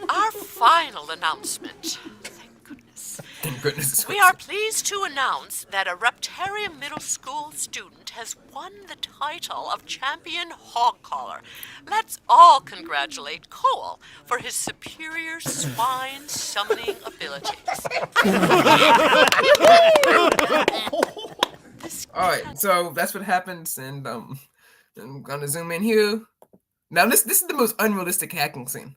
Our final announcement. thank goodness. We are pleased to announce that a Reptarium Middle School student has won the title of Champion Hog Caller. Let's all congratulate Cole for his superior swine summoning abilities. All right, so that's what happens, and I'm gonna zoom in here. Now, this is the most unrealistic hacking scene.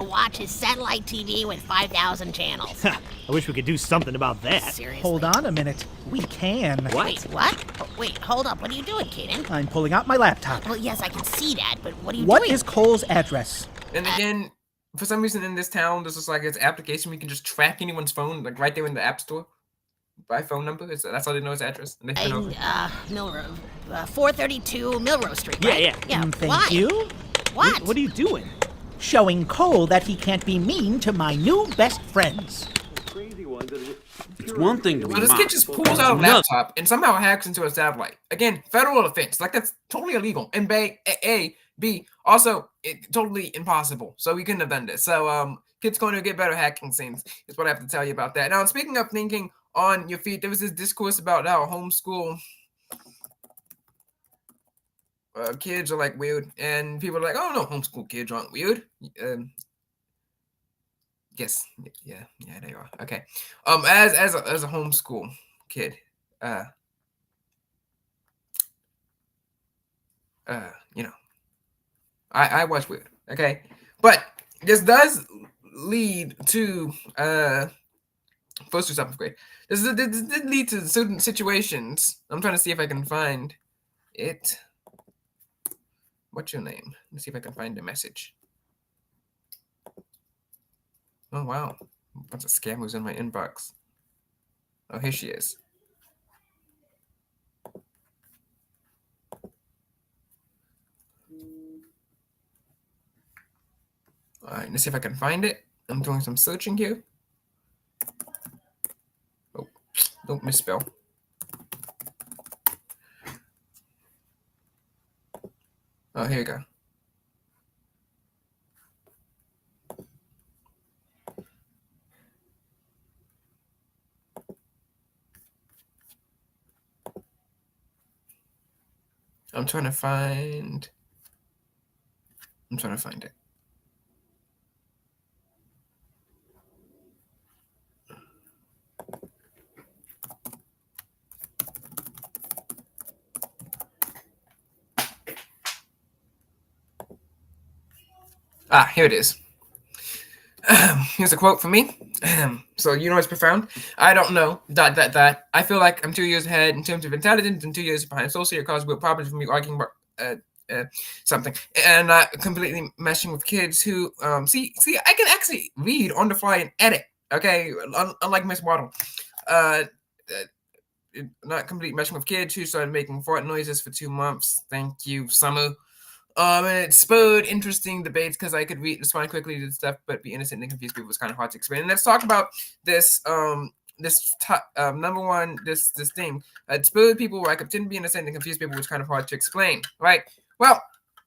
Watch his satellite TV with 5,000 channels. I wish we could do something about that. Seriously? Hold on a minute. We can. Wait, what? Oh, wait, hold up. What are you doing, Kaden? I'm pulling out my laptop. Well, yes, I can see that, but what are you What doing? is Cole's address? And again, for some reason in this town, there's just like this application where you can just track anyone's phone, like right there in the app store. By phone number, that's how they know his address. And they phone over. Milrose, 432 Milrose Street, Yeah, right? yeah. Why? Thank you. What? What are you doing? Showing Cole that he can't be mean to my new best friends. It's one thing to be Well, this mocked. kid just pulls out a laptop and somehow hacks into a satellite. Again, federal offense. Like, that's totally illegal. And B, also, totally impossible. So we couldn't have done this. So, kids going to get better hacking scenes is what I have to tell you about that. Now, speaking of thinking on your feet, there was this discourse about how homeschool kids are like weird, and people are like, "Oh no, homeschool kids aren't weird." Yes, yeah, they are. Okay, as a homeschool kid, you know, I was weird. Okay, but this does lead to first or seventh grade. This did lead to certain situations. I'm trying to see if I can find it. What's your name? Let's see if I can find the message. Oh, wow. A bunch of scammers in my inbox. Oh, here she is. All right, let's see if I can find it. I'm doing some searching here. Oh, don't misspell. Oh, here you go. I'm trying to find it. Ah, here it is. Here's a quote from me. So you know what's profound? I don't know. ... I feel like I'm 2 years ahead in terms of intelligence and 2 years behind socially, cause we're problems from me arguing about something and not completely meshing with kids who see I can actually read on the fly and edit. Okay, unlike Miss Waddle. Not complete meshing with kids who started making fart noises for 2 months. Thank you, Summer. And it spurred interesting debates because I could respond quickly to stuff, but be innocent and confused people was kind of hard to explain. And let's talk about this. Number one, this thing. It spurred people where I could pretend to be innocent and confuse people was kind of hard to explain. Right? Well,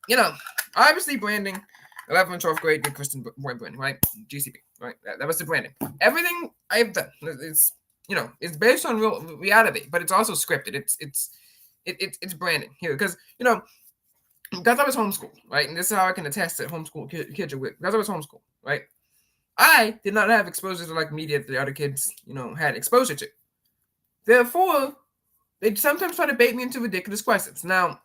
you know, obviously branding. 11th and 12th grade, good Christian boy branding, right? GCP, right? That was the branding. Everything I've done is, you know, it's based on real reality, but it's also scripted. It's branding here because, you know, because I was homeschooled, right? And this is how I can attest that homeschool kids are weird. Because I was homeschooled, right? I did not have exposure to like media that the other kids, you know, had exposure to. Therefore, they sometimes try to bait me into ridiculous questions. Now,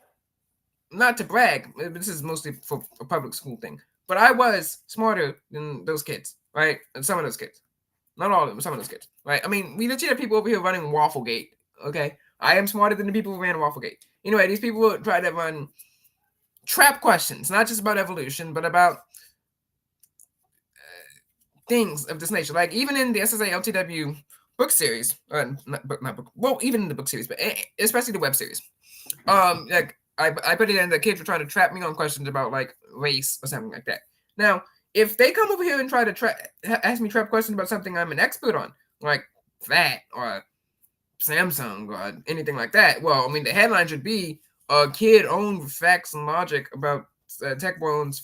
not to brag, this is mostly for a public school thing, but I was smarter than those kids, right? And some of those kids. Not all of them, some of those kids, right? I mean, we legit have people over here running Wafflegate, okay? I am smarter than the people who ran Wafflegate. Anyway, these people try to run trap questions, not just about evolution, but about things of this nature. Like even in the SSA LTW book series, not book, well, even the book series, but especially the web series. Like I put it in, the kids were trying to trap me on questions about like race or something like that. Now, if they come over here and try to ask me trap questions about something I'm an expert on, like that or Samsung or anything like that, well, I mean, the headline should be a kid owned facts and logic about TechBoy owns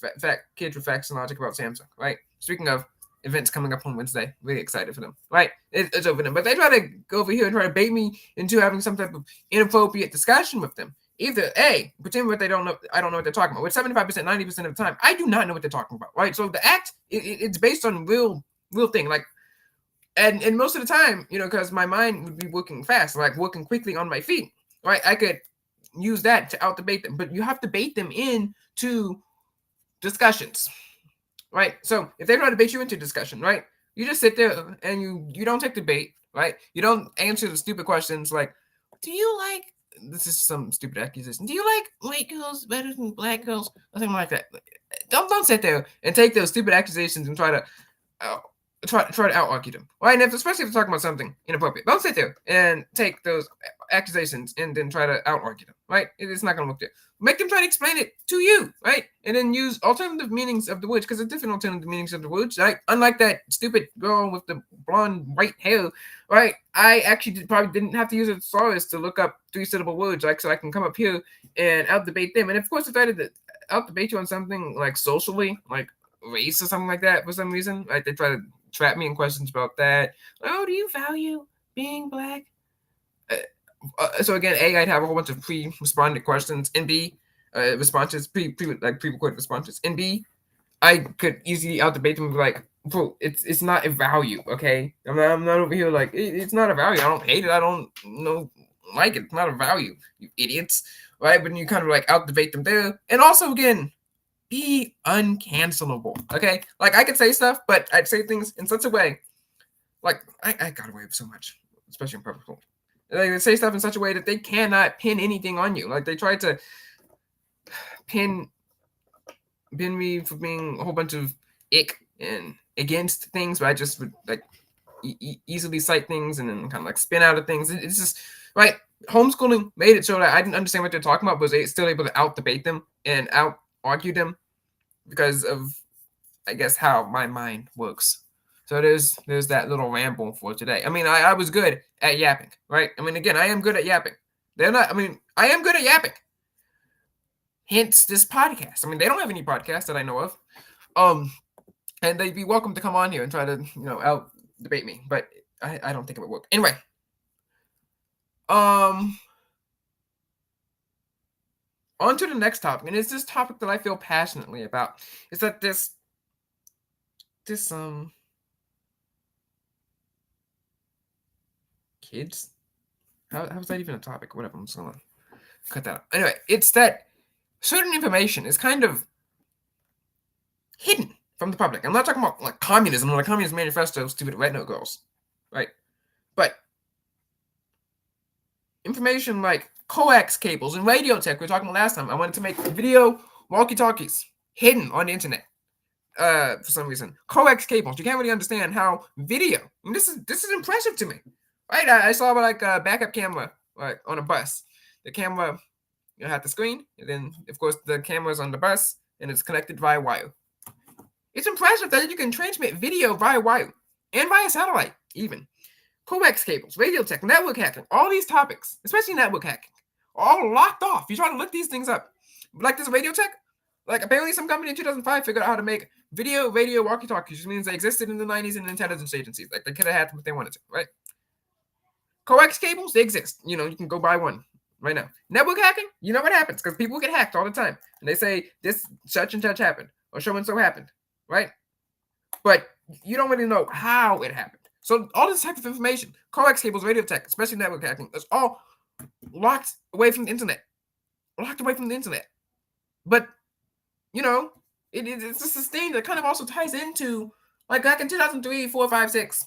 kids with facts and logic about Samsung, right? Speaking of events coming up on Wednesday, really excited for them, right? It's over them, but they try to go over here and try to bait me into having some type of inappropriate discussion with them. Either A, pretend what they don't know, I don't know what they're talking about. With 75%, 90% of the time, I do not know what they're talking about, right? So the act, it's based on real thing, like, and most of the time, you know, because my mind would be working fast, like working quickly on my feet, right? I could use that to out debate them, but you have to bait them into discussions, right? So if they try to bait you into discussion, right, you just sit there and you don't take the bait, right? You don't answer the stupid questions like, do you like, this is some stupid accusation, do you like white girls better than black girls or something like that? Don't sit there and take those stupid accusations and try to out argue them, right? And especially if you're talking about something inappropriate, don't sit there and take those accusations and then try to out argue them, right? It's not going to look good. Make them try to explain it to you, right? And then use alternative meanings of the words, because there's different alternative meanings of the words, right? Unlike that stupid girl with the blonde white hair, right? I actually probably didn't have to use a thesaurus to look up 3-syllable words, like, so I can come up here and out debate them. And of course, if I did out debate you on something like socially, like race or something like that, for some reason, right? They try to trap me in questions about that. Oh, do you value being black? So again, A, I'd have a whole bunch of pre-responded questions, and B, responses, pre-recorded responses, and B, I could easily out debate them and be like, bro, it's not a value, okay? I'm not over here like it's not a value. I don't hate it. I don't like it. It's not a value, you idiots, right? But you kind of like out debate them there, and also again, be uncancelable, okay? Like I could say stuff, but I'd say things in such a way, like I got away with so much, especially in public school. Like they say stuff in such a way that they cannot pin anything on you. Like they tried to pin me for being a whole bunch of ick and against things, but I just would like easily cite things and then kind of like spin out of things. It's just right. Homeschooling made it so that I didn't understand what they're talking about, but was still able to out debate them and out argue them because of, I guess, how my mind works. So there's that little ramble for today. I mean, I was good at yapping, right? I mean, again, I am good at yapping. I am good at yapping. Hence this podcast. I mean, they don't have any podcasts that I know of. And they'd be welcome to come on here and try to, out debate me, but I don't think it would work. Anyway. On to the next topic, and it's this topic that I feel passionately about. Is that this kids? How's that even a topic? Whatever, I'm just gonna cut that out. Anyway, it's that certain information is kind of hidden from the public. I'm not talking about like communism or the Communist Manifesto, stupid RedNote girls, right? But information like coax cables and radio tech we were talking about last time. I wanted to make video walkie-talkies hidden on the internet for some reason. Coax cables. You can't really understand how video. I mean, this is impressive to me, right? I saw like a backup camera like on a bus. The camera had the screen, and then of course the camera's on the bus, and it's connected via wire. It's impressive that you can transmit video via wire and via satellite even. Coax cables, radio tech, network hacking, all these topics, especially network hacking, all locked off. You try to look these things up. Like this radio tech, like apparently some company in 2005 figured out how to make radio walkie-talkies, which means they existed in the 90s in intelligence agencies. Like they could have had them if they wanted to, right? Coax cables, they exist. You can go buy one right now. Network hacking, you know what happens because people get hacked all the time. And they say this such and such happened or so and so happened, right? But you don't really know how it happened. So all this type of information, coax cables, radio tech, especially network hacking, it's all locked away from the internet. Locked away from the internet. But, it's just this thing that kind of also ties into, like back in 2003, 4, 5, 6,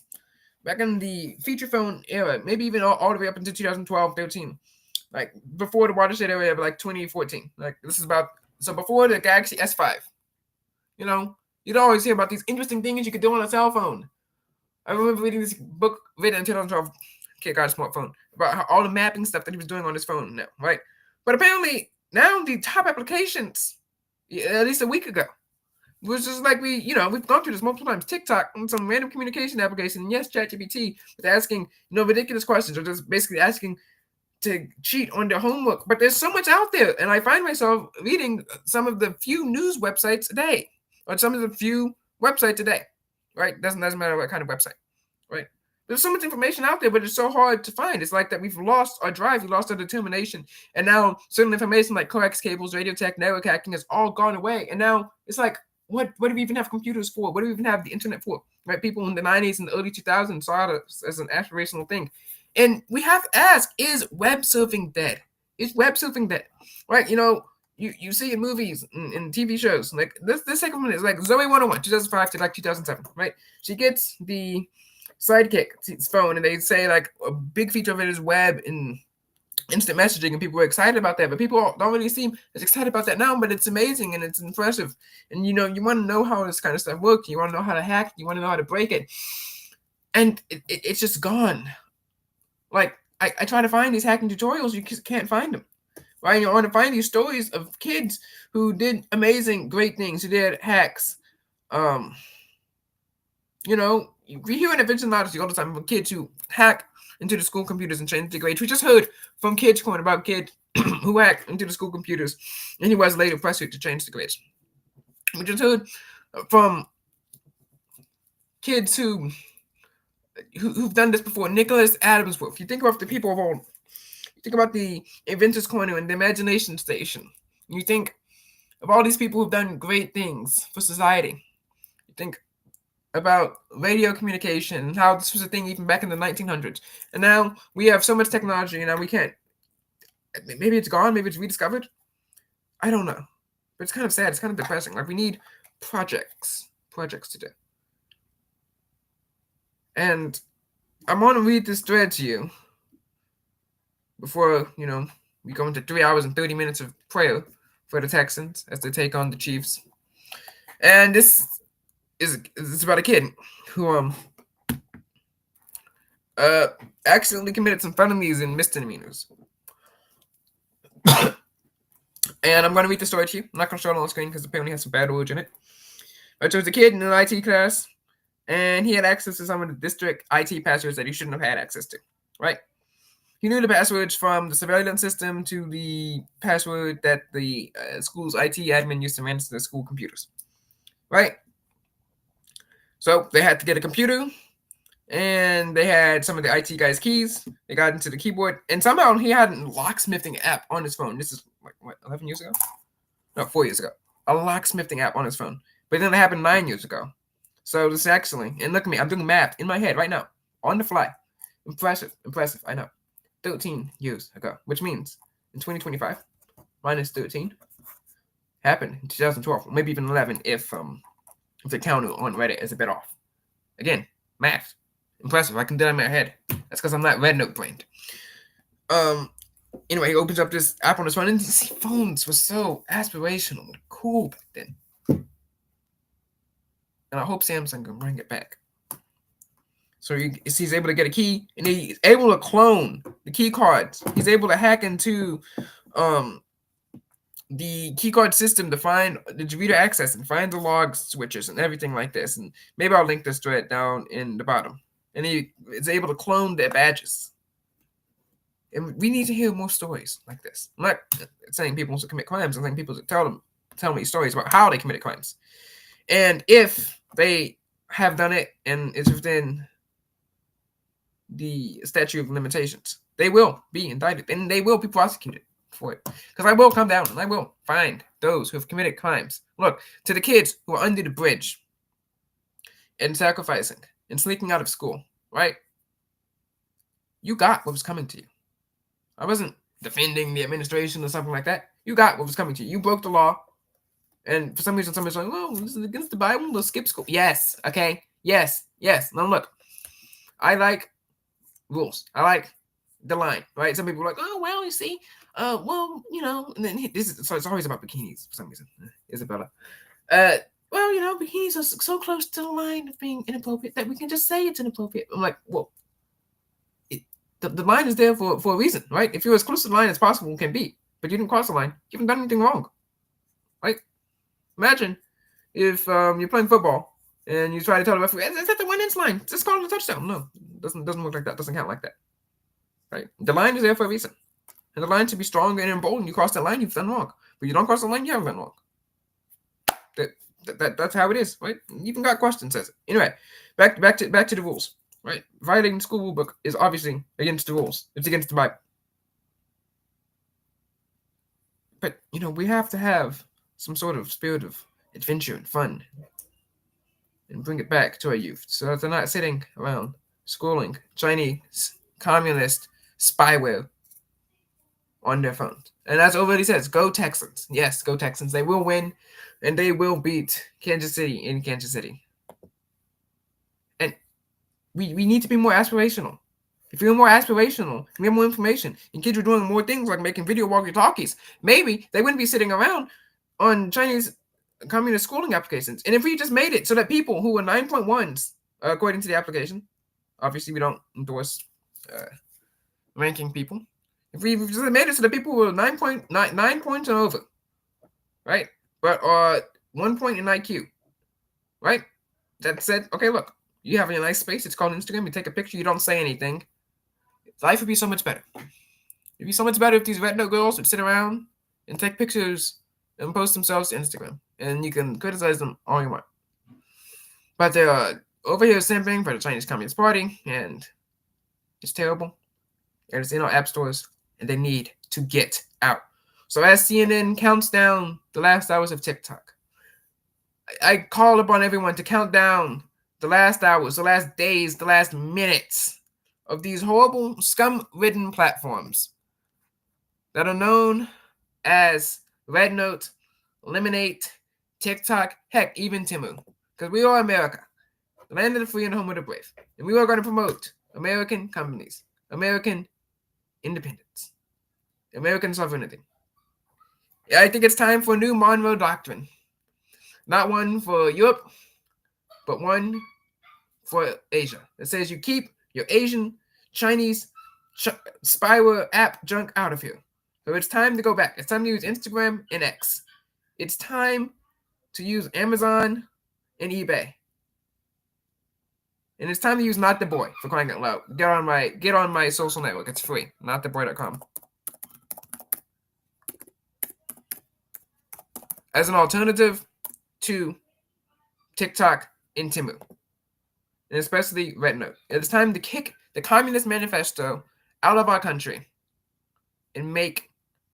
back in the feature phone era, maybe even all the way up into 2012, 13, like before the watershed area of like 2014. Like this is so before the Galaxy S5, you'd always hear about these interesting things you could do on a cell phone. I remember reading this book written in 2012. Kid got a smartphone about how all the mapping stuff that he was doing on his phone now, right? But apparently now the top applications, at least a week ago, was just like we've gone through this multiple times. TikTok and some random communication application, and yes, ChatGPT was asking ridiculous questions or just basically asking to cheat on their homework. But there's so much out there, and I find myself reading some of the few news websites a day, or some of the few websites a day, right? Doesn't matter what kind of website, right? There's so much information out there, but it's so hard to find. It's like that we've lost our drive, we lost our determination, and now certain information like coax cables, radio tech, network hacking has all gone away. And now it's like, what do we even have computers for? What do we even have the internet for? Right? People in the 90s and the early 2000s saw it as an aspirational thing. And we have to ask, is web surfing dead? Is web surfing dead? Right? You see in movies and TV shows, like this second one is like Zoe 101, 2005 to like 2007, right? She gets the Sidekick's phone, and they say like a big feature of it is web and instant messaging, and people are excited about that, but people don't really seem as excited about that now. But it's amazing and it's impressive, and you want to know how this kind of stuff works. You want to know how to hack, you want to know how to break it, and it's just gone. Like I try to find these hacking tutorials, you just can't find them, right? You want to find these stories of kids who did amazing, great things, who did hacks. You hear an Adventure Odyssey all the time of kids who hack into the school computers and change the grades. We just heard from Kids Corner about a kid who hacked into the school computers, and he was later pressured to change the grades. We just heard from kids who've done this before. Nicholas Adamsworth. You think about the people of old. You think about the Inventors Corner and the Imagination Station. You think of all these people who've done great things for society. You think about radio communication and how this was a thing even back in the 1900s. And now we have so much technology, and now we can't. Maybe it's gone. Maybe it's rediscovered. I don't know. But it's kind of sad. It's kind of depressing. Like, we need projects to do. And I want to read this thread to you before, we go into 3 hours and 30 minutes of prayer for the Texans as they take on the Chiefs. And this it's about a kid who accidentally committed some felonies and misdemeanors. And I'm going to read the story to you. I'm not going to show it on the screen because apparently it has some bad words in it. But there was a kid in an IT class, and he had access to some of the district IT passwords that he shouldn't have had access to, right? He knew the passwords from the surveillance system to the password that the school's IT admin used to manage the school computers, right? So they had to get a computer, and they had some of the IT guy's keys. They got into the keyboard, and somehow he had a locksmithing app on his phone. This is like, 11 years ago? No, 4 years ago. A locksmithing app on his phone. But then it happened 9 years ago. So this actually, and look at me, I'm doing math in my head right now, on the fly. Impressive, I know. 13 years ago, which means in 2025, minus 13, happened in 2012, maybe even 11 if the counter on Reddit is a bit off. Again, math. Impressive. I can do it in my head. That's because I'm not RedNote brained. Anyway, he opens up this app on his phone, and these phones were so aspirational and cool back then. And I hope Samsung can bring it back. So he's able to get a key, and he's able to clone the key cards. He's able to hack into the keycard system to find the reader access and find the log switches and everything like this. And maybe I'll link this thread down in the bottom. And he is able to clone their badges. And we need to hear more stories like this. I'm not saying people should commit crimes. I'm saying people should tell me stories about how they committed crimes. And if they have done it and it's within the statute of limitations, they will be indicted and they will be prosecuted for it. Because I will come down and I will find those who have committed crimes. Look, to the kids who are under the bridge and sacrificing and sneaking out of school, right? You got what was coming to you. I wasn't defending the administration or something like that. You got what was coming to you. You broke the law. And for some reason, somebody's like, well, this is against the Bible. Let's skip school. Yes. Okay. Yes. Now, look, I like rules. I like the line, right? Some people are like, oh, well, you see, well, and then so it's always about bikinis for some reason. Isabella. well, bikinis are so close to the line of being inappropriate that we can just say it's inappropriate. I'm like, well, the line is there for a reason, right? If you're as close to the line as possible can be, but you didn't cross the line, you haven't done anything wrong, right? Imagine if you're playing football and you try to tell the referee, is that the 1 inch line? Just call it a touchdown. No, it doesn't work like that. Doesn't count like that, right? The line is there for a reason, and the line should be strong and bold. And you cross the line, you've done wrong. But you don't cross the line, you haven't done wrong. That's how it is, right? You even got questions says it. Anyway, back to the rules, right? Violating the school rule book is obviously against the rules. It's against the Bible. But we have to have some sort of spirit of adventure and fun, and bring it back to our youth, so that they're not sitting around scrolling Chinese communist spyware on their phones. And as already says, go Texans. Yes, go Texans. They will win, and they will beat Kansas City in Kansas City. And we need to be more aspirational. If you're more aspirational, we have more information, and kids are doing more things like making video walkie-talkies, maybe they wouldn't be sitting around on Chinese communist schooling applications. And if we just made it so that people who were 9.1s, according to the application, obviously we don't endorse ranking people. If we just made it so that people were 9 points and over, right? But 1 point in IQ, right? That said, okay, look, you have a nice space. It's called Instagram. You take a picture. You don't say anything. Life would be so much better. It'd be so much better if these RedNote girls would sit around and take pictures and post themselves to Instagram. And you can criticize them all you want. But they're over here simping for the Chinese Communist Party, and it's terrible. And it's in our app stores, and they need to get out. So as CNN counts down the last hours of TikTok, I call upon everyone to count down the last hours, the last days, the last minutes of these horrible, scum-ridden platforms that are known as RedNote, Lemonade, TikTok, heck, even Timu. Because we are America, the land of the free and home of the brave. And we are going to promote American companies, American independence, American sovereignty. I think it's time for a new Monroe Doctrine. Not one for Europe, but one for Asia. That says you keep your Asian, Chinese, spyware app junk out of here. So it's time to go back. It's time to use Instagram and X. It's time to use Amazon and eBay. And it's time to use Not the Boy, for crying out loud. Get on my social network. It's free. NotTheBoy.com. As an alternative to TikTok and Timu, and especially RedNote. It's time to kick the Communist Manifesto out of our country and make